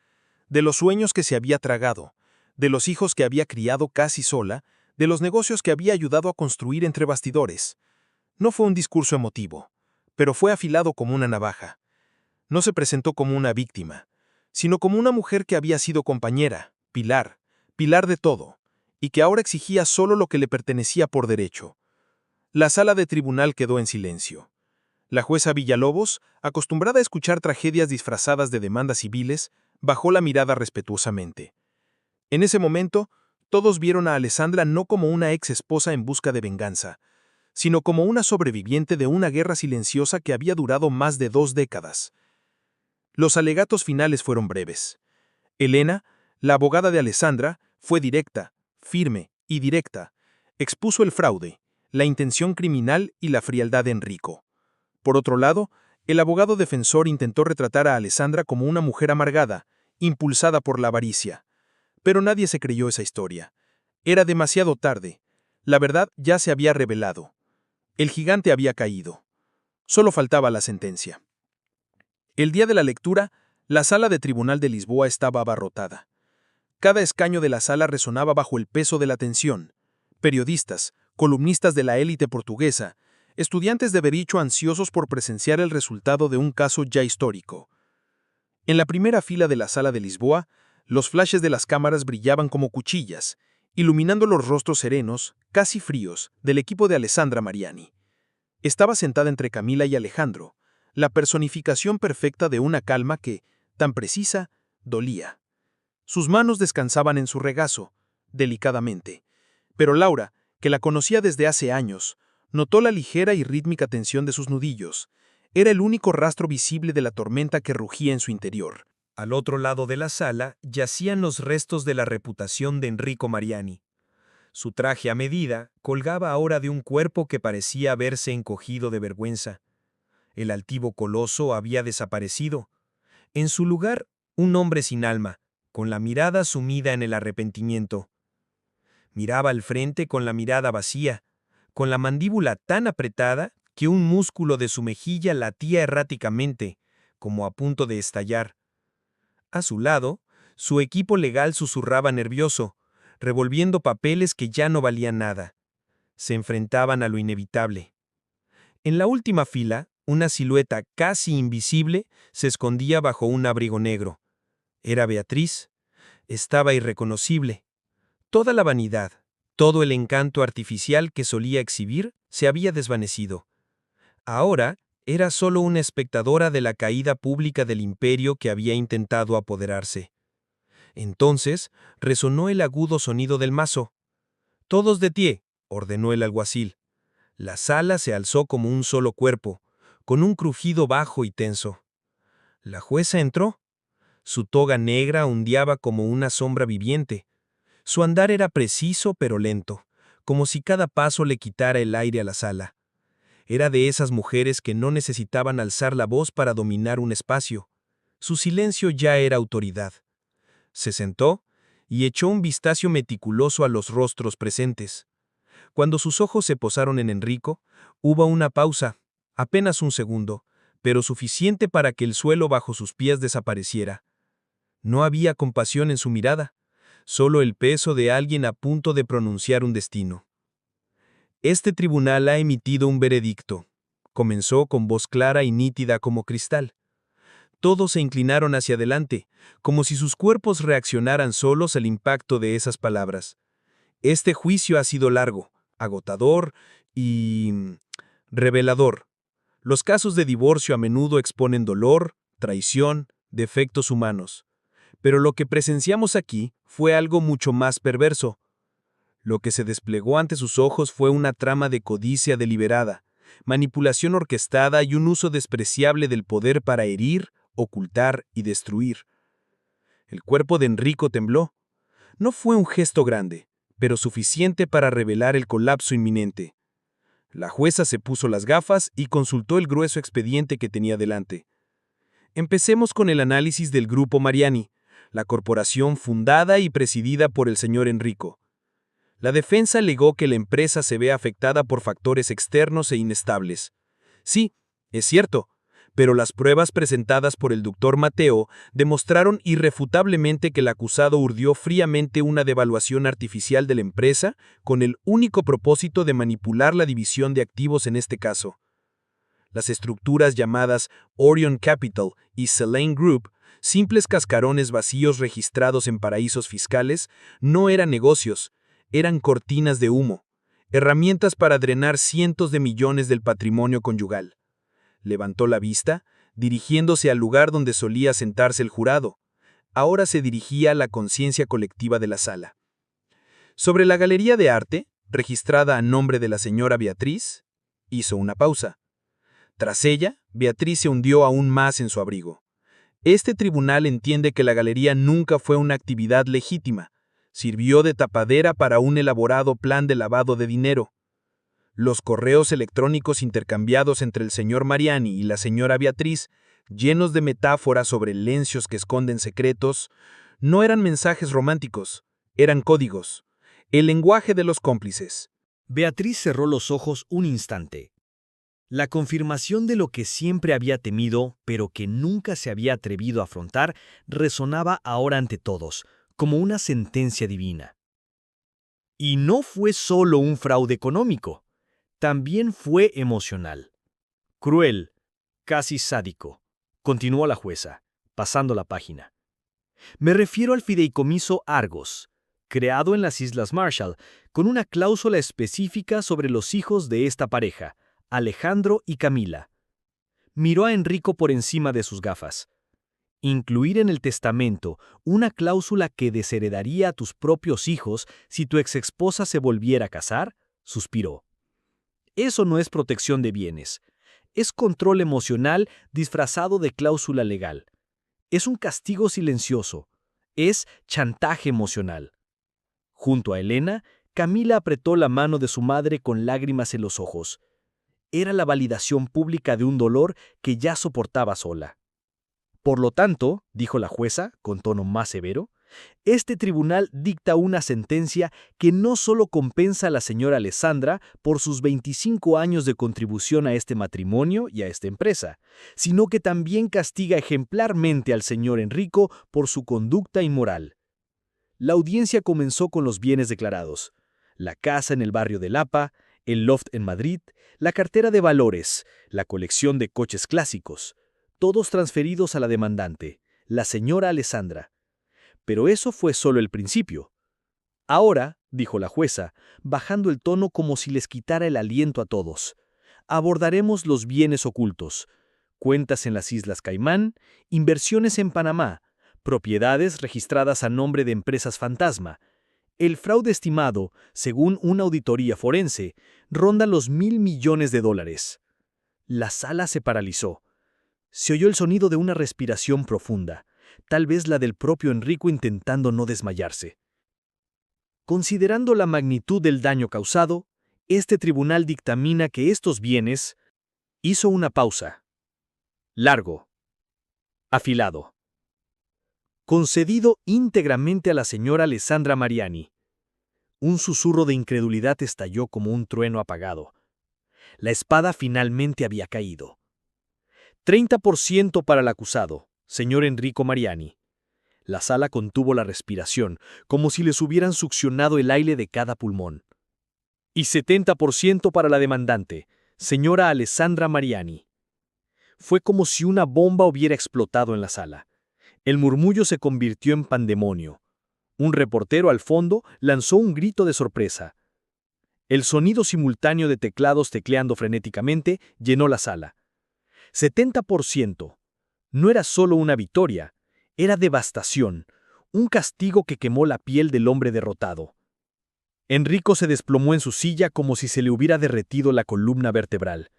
de los sueños que se había tragado, de los hijos que había criado casi sola, de los negocios que había ayudado a construir entre bastidores. No fue un discurso emotivo, pero fue afilado como una navaja. No se presentó como una víctima, sino como una mujer que había sido compañera, pilar de todo, y que ahora exigía solo lo que le pertenecía por derecho. La sala de tribunal quedó en silencio. La jueza Villalobos, acostumbrada a escuchar tragedias disfrazadas de demandas civiles, bajó la mirada respetuosamente. En ese momento, todos vieron a Alessandra no como una ex esposa en busca de venganza, sino como una sobreviviente de una guerra silenciosa que había durado más de 2 décadas. Los alegatos finales fueron breves. Elena, la abogada de Alessandra, fue directa, firme y directa. Expuso el fraude, la intención criminal y la frialdad de Enrico. Por otro lado, el abogado defensor intentó retratar a Alessandra como una mujer amargada, impulsada por la avaricia. Pero nadie se creyó esa historia. Era demasiado tarde. La verdad ya se había revelado. El gigante había caído. Solo faltaba la sentencia. El día de la lectura, la sala de tribunal de Lisboa estaba abarrotada. Cada escaño de la sala resonaba bajo el peso de la tensión. Periodistas, columnistas de la élite portuguesa, estudiantes de derecho ansiosos por presenciar el resultado de un caso ya histórico. En la primera fila de la sala de Lisboa, los flashes de las cámaras brillaban como cuchillas, iluminando los rostros serenos, casi fríos, del equipo de Alessandra Mariani. Estaba sentada entre Camila y Alejandro, la personificación perfecta de una calma que, tan precisa, dolía. Sus manos descansaban en su regazo, delicadamente. Pero Laura, que la conocía desde hace años, notó la ligera y rítmica tensión de sus nudillos. Era el único rastro visible de la tormenta que rugía en su interior. Al otro lado de la sala yacían los restos de la reputación de Enrico Mariani. Su traje a medida colgaba ahora de un cuerpo que parecía haberse encogido de vergüenza. El altivo coloso había desaparecido. En su lugar, un hombre sin alma, con la mirada sumida en el arrepentimiento. Miraba al frente con la mirada vacía, con la mandíbula tan apretada que un músculo de su mejilla latía erráticamente, como a punto de estallar. A su lado, su equipo legal susurraba nervioso, revolviendo papeles que ya no valían nada. Se enfrentaban a lo inevitable. En la última fila, una silueta casi invisible se escondía bajo un abrigo negro. Era Beatriz. Estaba irreconocible. Toda la vanidad, todo el encanto artificial que solía exhibir se había desvanecido. Ahora era solo una espectadora de la caída pública del imperio que había intentado apoderarse. Entonces resonó el agudo sonido del mazo. «Todos de pie», ordenó el alguacil. La sala se alzó como un solo cuerpo, con un crujido bajo y tenso. La jueza entró. Su toga negra ondeaba como una sombra viviente. Su andar era preciso pero lento, como si cada paso le quitara el aire a la sala. Era de esas mujeres que no necesitaban alzar la voz para dominar un espacio. Su silencio ya era autoridad. Se sentó y echó un vistazo meticuloso a los rostros presentes. Cuando sus ojos se posaron en Enrico, hubo una pausa, apenas un segundo, pero suficiente para que el suelo bajo sus pies desapareciera. No había compasión en su mirada, solo el peso de alguien a punto de pronunciar un destino. «Este tribunal ha emitido un veredicto», comenzó con voz clara y nítida como cristal. Todos se inclinaron hacia adelante, como si sus cuerpos reaccionaran solos al impacto de esas palabras. «Este juicio ha sido largo, agotador y revelador. Los casos de divorcio a menudo exponen dolor, traición, defectos humanos. Pero lo que presenciamos aquí fue algo mucho más perverso. Lo que se desplegó ante sus ojos fue una trama de codicia deliberada, manipulación orquestada y un uso despreciable del poder para herir, ocultar y destruir». El cuerpo de Enrico tembló. No fue un gesto grande, pero suficiente para revelar el colapso inminente. La jueza se puso las gafas y consultó el grueso expediente que tenía delante. Empecemos con el análisis del Grupo Mariani, la corporación fundada y presidida por el señor Enrico. La defensa alegó que la empresa se ve afectada por factores externos e inestables. Sí, es cierto, pero las pruebas presentadas por el doctor Mateo demostraron irrefutablemente que el acusado urdió fríamente una devaluación artificial de la empresa con el único propósito de manipular la división de activos en este caso. Las estructuras llamadas Orion Capital y Selene Group, simples cascarones vacíos registrados en paraísos fiscales, no eran negocios, eran cortinas de humo, herramientas para drenar cientos de millones del patrimonio conyugal. Levantó la vista, dirigiéndose al lugar donde solía sentarse el jurado. Ahora se dirigía a la conciencia colectiva de la sala. Sobre la galería de arte, registrada a nombre de la señora Beatriz, hizo una pausa. Tras ella, Beatriz se hundió aún más en su abrigo. Este tribunal entiende que la galería nunca fue una actividad legítima. Sirvió de tapadera para un elaborado plan de lavado de dinero. Los correos electrónicos intercambiados entre el señor Mariani y la señora Beatriz, llenos de metáforas sobre lencios que esconden secretos, no eran mensajes románticos, eran códigos, el lenguaje de los cómplices. Beatriz cerró los ojos un instante. La confirmación de lo que siempre había temido, pero que nunca se había atrevido a afrontar, resonaba ahora ante todos, como una sentencia divina. Y no fue solo un fraude económico, también fue emocional. Cruel, casi sádico, continuó la jueza, pasando la página. Me refiero al fideicomiso Argos, creado en las Islas Marshall, con una cláusula específica sobre los hijos de esta pareja, Alejandro y Camila. Miró a Enrico por encima de sus gafas. Incluir en el testamento una cláusula que desheredaría a tus propios hijos si tu exesposa se volviera a casar, suspiró. Eso no es protección de bienes. Es control emocional disfrazado de cláusula legal. Es un castigo silencioso. Es chantaje emocional. Junto a Elena, Camila apretó la mano de su madre con lágrimas en los ojos. Era la validación pública de un dolor que ya soportaba sola. Por lo tanto, dijo la jueza, con tono más severo, este tribunal dicta una sentencia que no solo compensa a la señora Alessandra por sus 25 años de contribución a este matrimonio y a esta empresa, sino que también castiga ejemplarmente al señor Enrico por su conducta inmoral. La audiencia comenzó con los bienes declarados: la casa en el barrio de Lapa, el loft en Madrid, la cartera de valores, la colección de coches clásicos, todos transferidos a la demandante, la señora Alessandra. Pero eso fue solo el principio. Ahora, dijo la jueza, bajando el tono como si les quitara el aliento a todos, abordaremos los bienes ocultos: cuentas en las Islas Caimán, inversiones en Panamá, propiedades registradas a nombre de empresas fantasma. El fraude estimado, según una auditoría forense, ronda los $1.000 millones. La sala se paralizó. Se oyó el sonido de una respiración profunda, tal vez la del propio Enrico intentando no desmayarse. Considerando la magnitud del daño causado, este tribunal dictamina que estos bienes... Hizo una pausa. Largo. Afilado. Concedido íntegramente a la señora Alessandra Mariani. Un susurro de incredulidad estalló como un trueno apagado. La espada finalmente había caído. 30% para el acusado, señor Enrico Mariani. La sala contuvo la respiración, como si les hubieran succionado el aire de cada pulmón. Y 70% para la demandante, señora Alessandra Mariani. Fue como si una bomba hubiera explotado en la sala. El murmullo se convirtió en pandemonio. Un reportero al fondo lanzó un grito de sorpresa. El sonido simultáneo de teclados tecleando frenéticamente llenó la sala. 70%. No era solo una victoria, era devastación, un castigo que quemó la piel del hombre derrotado. Enrico se desplomó en su silla como si se le hubiera derretido la columna vertebral.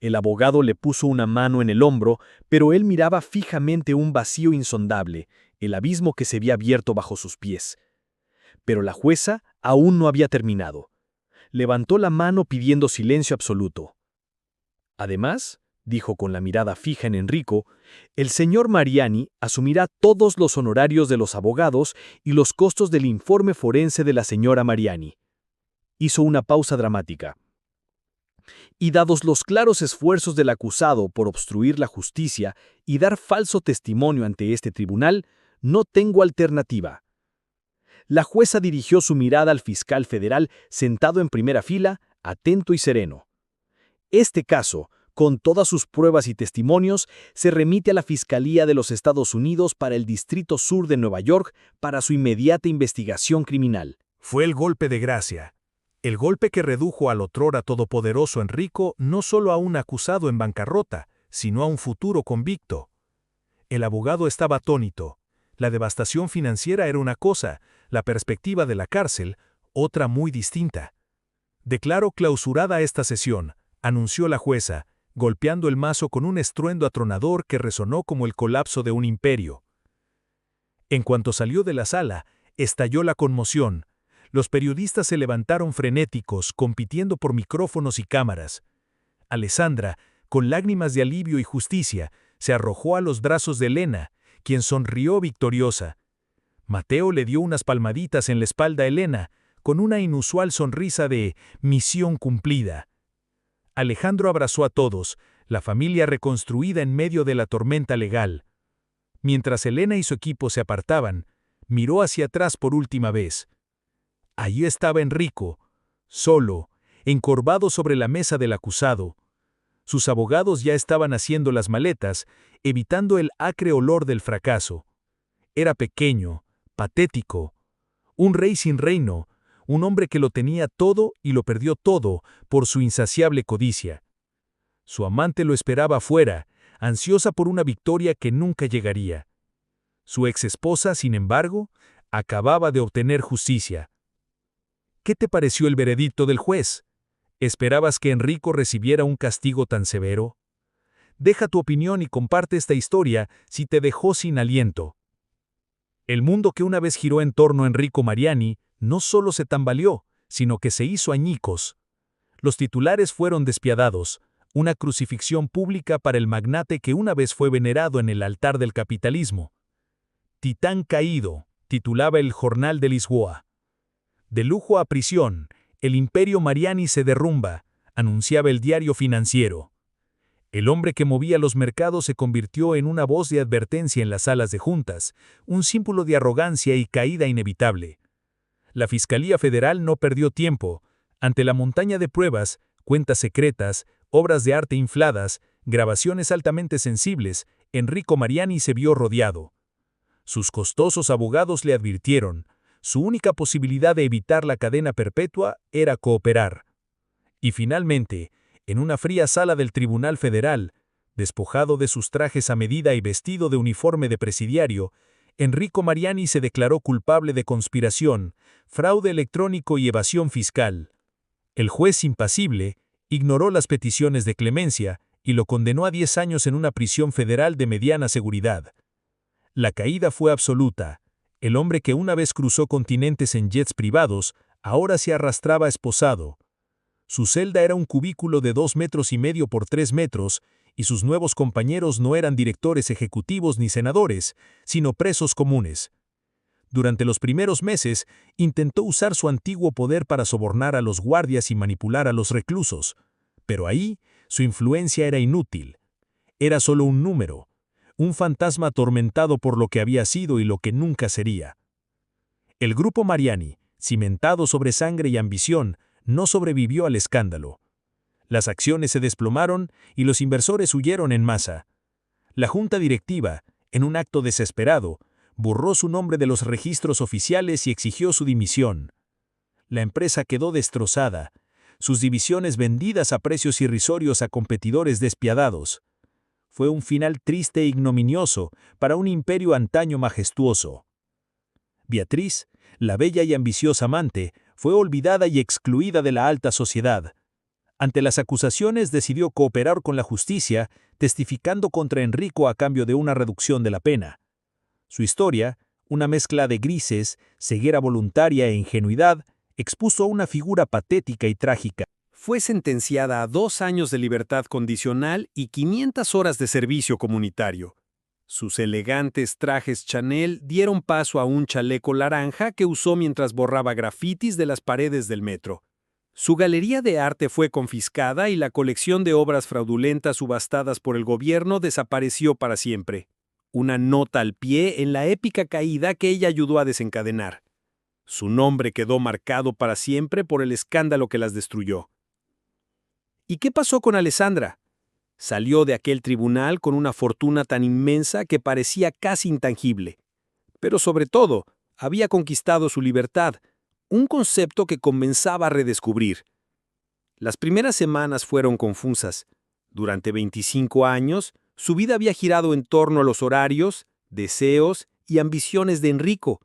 El abogado le puso una mano en el hombro, pero él miraba fijamente un vacío insondable, el abismo que se había abierto bajo sus pies. Pero la jueza aún no había terminado. Levantó la mano pidiendo silencio absoluto. Además, dijo con la mirada fija en Enrico, el señor Mariani asumirá todos los honorarios de los abogados y los costos del informe forense de la señora Mariani. Hizo una pausa dramática. Y dados los claros esfuerzos del acusado por obstruir la justicia y dar falso testimonio ante este tribunal, no tengo alternativa. La jueza dirigió su mirada al fiscal federal sentado en primera fila, atento y sereno. Este caso, con todas sus pruebas y testimonios, se remite a la Fiscalía de los Estados Unidos para el Distrito Sur de Nueva York para su inmediata investigación criminal. Fue el golpe de gracia. El golpe que redujo al otrora todopoderoso Enrico no solo a un acusado en bancarrota, sino a un futuro convicto. El abogado estaba atónito. La devastación financiera era una cosa, la perspectiva de la cárcel, otra muy distinta. Declaro clausurada esta sesión, anunció la jueza, golpeando el mazo con un estruendo atronador que resonó como el colapso de un imperio. En cuanto salió de la sala, estalló la conmoción. Los periodistas se levantaron frenéticos, compitiendo por micrófonos y cámaras. Alessandra, con lágrimas de alivio y justicia, se arrojó a los brazos de Elena, quien sonrió victoriosa. Mateo le dio unas palmaditas en la espalda a Elena, con una inusual sonrisa de misión cumplida. Alejandro abrazó a todos, la familia reconstruida en medio de la tormenta legal. Mientras Elena y su equipo se apartaban, miró hacia atrás por última vez. Allí estaba Enrico, solo, encorvado sobre la mesa del acusado. Sus abogados ya estaban haciendo las maletas, evitando el acre olor del fracaso. Era pequeño, patético, un rey sin reino, un hombre que lo tenía todo y lo perdió todo por su insaciable codicia. Su amante lo esperaba afuera, ansiosa por una victoria que nunca llegaría. Su exesposa, sin embargo, acababa de obtener justicia. ¿Qué te pareció el veredicto del juez? ¿Esperabas que Enrico recibiera un castigo tan severo? Deja tu opinión y comparte esta historia si te dejó sin aliento. El mundo que una vez giró en torno a Enrico Mariani no solo se tambaleó, sino que se hizo añicos. Los titulares fueron despiadados, una crucifixión pública para el magnate que una vez fue venerado en el altar del capitalismo. Titán caído, titulaba el Jornal de Lisboa. De lujo a prisión, el imperio Mariani se derrumba, anunciaba el diario financiero. El hombre que movía los mercados se convirtió en una voz de advertencia en las salas de juntas, un símbolo de arrogancia y caída inevitable. La Fiscalía Federal no perdió tiempo. Ante la montaña de pruebas, cuentas secretas, obras de arte infladas, grabaciones altamente sensibles, Enrico Mariani se vio rodeado. Sus costosos abogados le advirtieron, su única posibilidad de evitar la cadena perpetua era cooperar. Y finalmente, en una fría sala del Tribunal Federal, despojado de sus trajes a medida y vestido de uniforme de presidiario, Enrico Mariani se declaró culpable de conspiración, fraude electrónico y evasión fiscal. El juez impasible ignoró las peticiones de clemencia y lo condenó a 10 años en una prisión federal de mediana seguridad. La caída fue absoluta. El hombre que una vez cruzó continentes en jets privados, ahora se arrastraba esposado. Su celda era un cubículo de 2,5 metros por 3 metros, y sus nuevos compañeros no eran directores ejecutivos ni senadores, sino presos comunes. Durante los primeros meses, intentó usar su antiguo poder para sobornar a los guardias y manipular a los reclusos, pero ahí su influencia era inútil. Era solo un número, un fantasma atormentado por lo que había sido y lo que nunca sería. El grupo Mariani, cimentado sobre sangre y ambición, no sobrevivió al escándalo. Las acciones se desplomaron y los inversores huyeron en masa. La junta directiva, en un acto desesperado, borró su nombre de los registros oficiales y exigió su dimisión. La empresa quedó destrozada, sus divisiones vendidas a precios irrisorios a competidores despiadados. Fue un final triste e ignominioso para un imperio antaño majestuoso. Beatriz, la bella y ambiciosa amante, fue olvidada y excluida de la alta sociedad. Ante las acusaciones decidió cooperar con la justicia, testificando contra Enrico a cambio de una reducción de la pena. Su historia, una mezcla de grises, ceguera voluntaria e ingenuidad, expuso a una figura patética y trágica. Fue sentenciada a 2 años de libertad condicional y 500 horas de servicio comunitario. Sus elegantes trajes Chanel dieron paso a un chaleco naranja que usó mientras borraba grafitis de las paredes del metro. Su galería de arte fue confiscada y la colección de obras fraudulentas subastadas por el gobierno desapareció para siempre. Una nota al pie en la épica caída que ella ayudó a desencadenar. Su nombre quedó marcado para siempre por el escándalo que las destruyó. ¿Y qué pasó con Alessandra? Salió de aquel tribunal con una fortuna tan inmensa que parecía casi intangible. Pero sobre todo, había conquistado su libertad, un concepto que comenzaba a redescubrir. Las primeras semanas fueron confusas. Durante 25 años, su vida había girado en torno a los horarios, deseos y ambiciones de Enrico.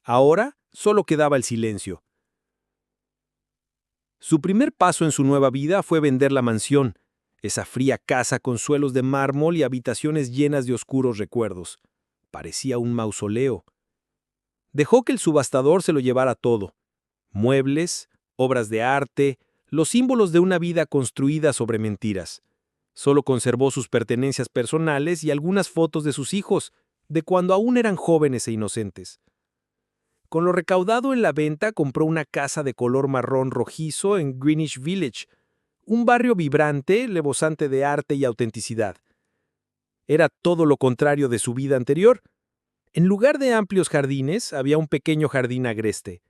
Ahora solo quedaba el silencio. Su primer paso en su nueva vida fue vender la mansión, esa fría casa con suelos de mármol y habitaciones llenas de oscuros recuerdos. Parecía un mausoleo. Dejó que el subastador se lo llevara todo. Muebles, obras de arte, los símbolos de una vida construida sobre mentiras. Solo conservó sus pertenencias personales y algunas fotos de sus hijos, de cuando aún eran jóvenes e inocentes. Con lo recaudado en la venta compró una casa de color marrón rojizo en Greenwich Village, un barrio vibrante, rebosante de arte y autenticidad. Era todo lo contrario de su vida anterior. En lugar de amplios jardines, había un pequeño jardín agreste.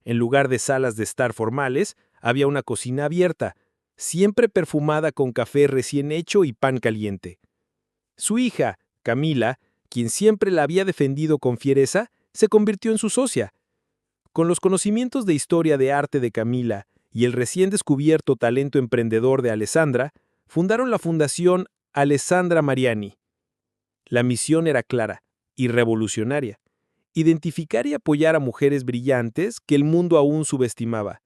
En lugar de salas de estar formales, había una cocina abierta, siempre perfumada con café recién hecho y pan caliente. Su hija, Camila, quien siempre la había defendido con fiereza, se convirtió en su socia. Con los conocimientos de historia de arte de Camila y el recién descubierto talento emprendedor de Alessandra, fundaron la Fundación Alessandra Mariani. La misión era clara y revolucionaria: identificar y apoyar a mujeres brillantes que el mundo aún subestimaba.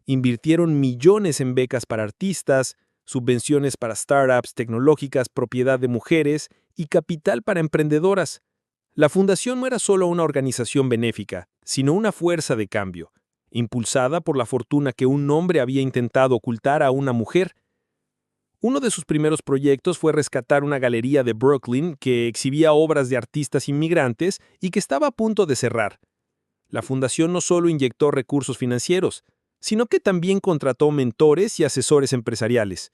Invirtieron millones en becas para artistas, subvenciones para startups tecnológicas propiedad de mujeres y capital para emprendedoras. La fundación no era solo una organización benéfica, sino una fuerza de cambio, impulsada por la fortuna que un hombre había intentado ocultar a una mujer. Uno de sus primeros proyectos fue rescatar una galería de Brooklyn que exhibía obras de artistas inmigrantes y que estaba a punto de cerrar. La fundación no solo inyectó recursos financieros, sino que también contrató mentores y asesores empresariales.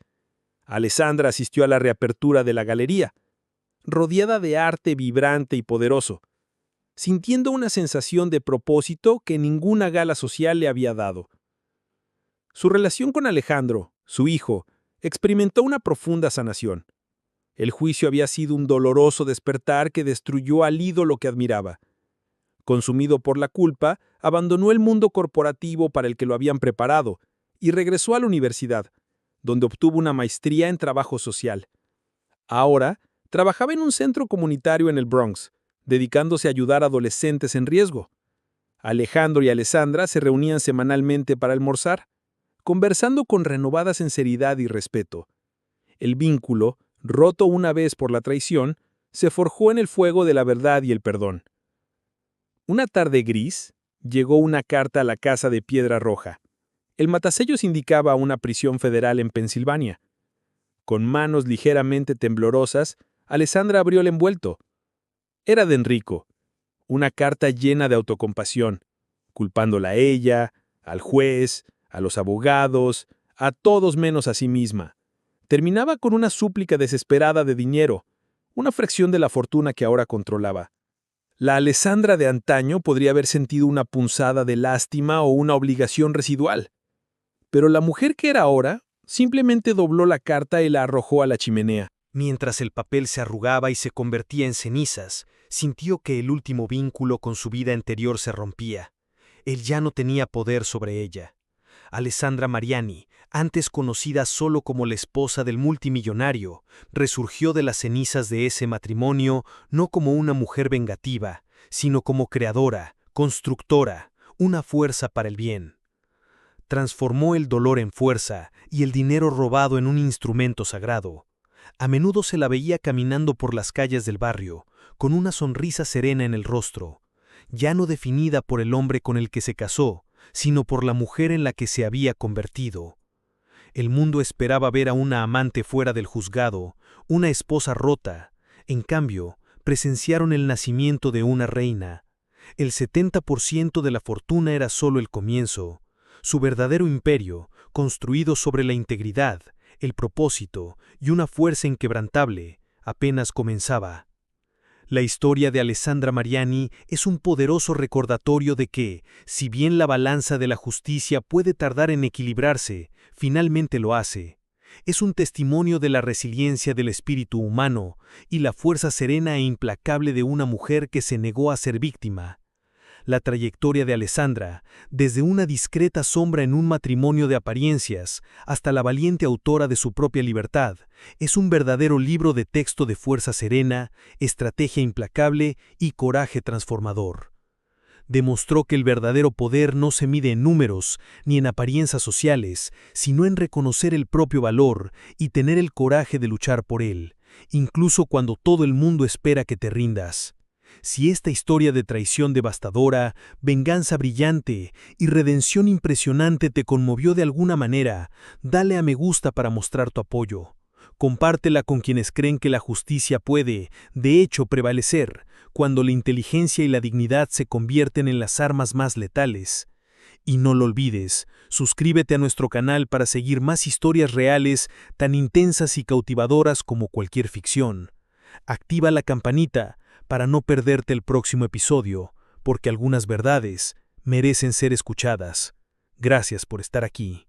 Alessandra asistió a la reapertura de la galería, rodeada de arte vibrante y poderoso, sintiendo una sensación de propósito que ninguna gala social le había dado. Su relación con Alejandro, su hijo, experimentó una profunda sanación. El juicio había sido un doloroso despertar que destruyó al ídolo que admiraba. Consumido por la culpa, abandonó el mundo corporativo para el que lo habían preparado y regresó a la universidad, donde obtuvo una maestría en trabajo social. Ahora, trabajaba en un centro comunitario en el Bronx, dedicándose a ayudar a adolescentes en riesgo. Alejandro y Alessandra se reunían semanalmente para almorzar, conversando con renovada sinceridad y respeto. El vínculo, roto una vez por la traición, se forjó en el fuego de la verdad y el perdón. Una tarde gris, llegó una carta a la casa de Piedra Roja. El matasellos indicaba una prisión federal en Pensilvania. Con manos ligeramente temblorosas, Alessandra abrió el envuelto. Era de Enrico, una carta llena de autocompasión, culpándola a ella, al juez, a los abogados, a todos menos a sí misma. Terminaba con una súplica desesperada de dinero, una fracción de la fortuna que ahora controlaba. La Alessandra de antaño podría haber sentido una punzada de lástima o una obligación residual. Pero la mujer que era ahora simplemente dobló la carta y la arrojó a la chimenea. Mientras el papel se arrugaba y se convertía en cenizas, sintió que el último vínculo con su vida anterior se rompía. Él ya no tenía poder sobre ella. Alessandra Mariani, antes conocida solo como la esposa del multimillonario, resurgió de las cenizas de ese matrimonio no como una mujer vengativa, sino como creadora, constructora, una fuerza para el bien. Transformó el dolor en fuerza y el dinero robado en un instrumento sagrado. A menudo se la veía caminando por las calles del barrio, con una sonrisa serena en el rostro, ya no definida por el hombre con el que se casó, sino por la mujer en la que se había convertido. El mundo esperaba ver a una amante fuera del juzgado, una esposa rota. En cambio, presenciaron el nacimiento de una reina. El 70% de la fortuna era solo el comienzo. Su verdadero imperio, construido sobre la integridad, el propósito y una fuerza inquebrantable, apenas comenzaba. La historia de Alessandra Mariani es un poderoso recordatorio de que, si bien la balanza de la justicia puede tardar en equilibrarse, finalmente lo hace. Es un testimonio de la resiliencia del espíritu humano y la fuerza serena e implacable de una mujer que se negó a ser víctima. La trayectoria de Alessandra, desde una discreta sombra en un matrimonio de apariencias hasta la valiente autora de su propia libertad, es un verdadero libro de texto de fuerza serena, estrategia implacable y coraje transformador. Demostró que el verdadero poder no se mide en números ni en apariencias sociales, sino en reconocer el propio valor y tener el coraje de luchar por él, incluso cuando todo el mundo espera que te rindas. Si esta historia de traición devastadora, venganza brillante y redención impresionante te conmovió de alguna manera, dale a me gusta para mostrar tu apoyo. Compártela con quienes creen que la justicia puede, de hecho, prevalecer, cuando la inteligencia y la dignidad se convierten en las armas más letales. Y no lo olvides, suscríbete a nuestro canal para seguir más historias reales tan intensas y cautivadoras como cualquier ficción. Activa la campanita para no perderte el próximo episodio, porque algunas verdades merecen ser escuchadas. Gracias por estar aquí.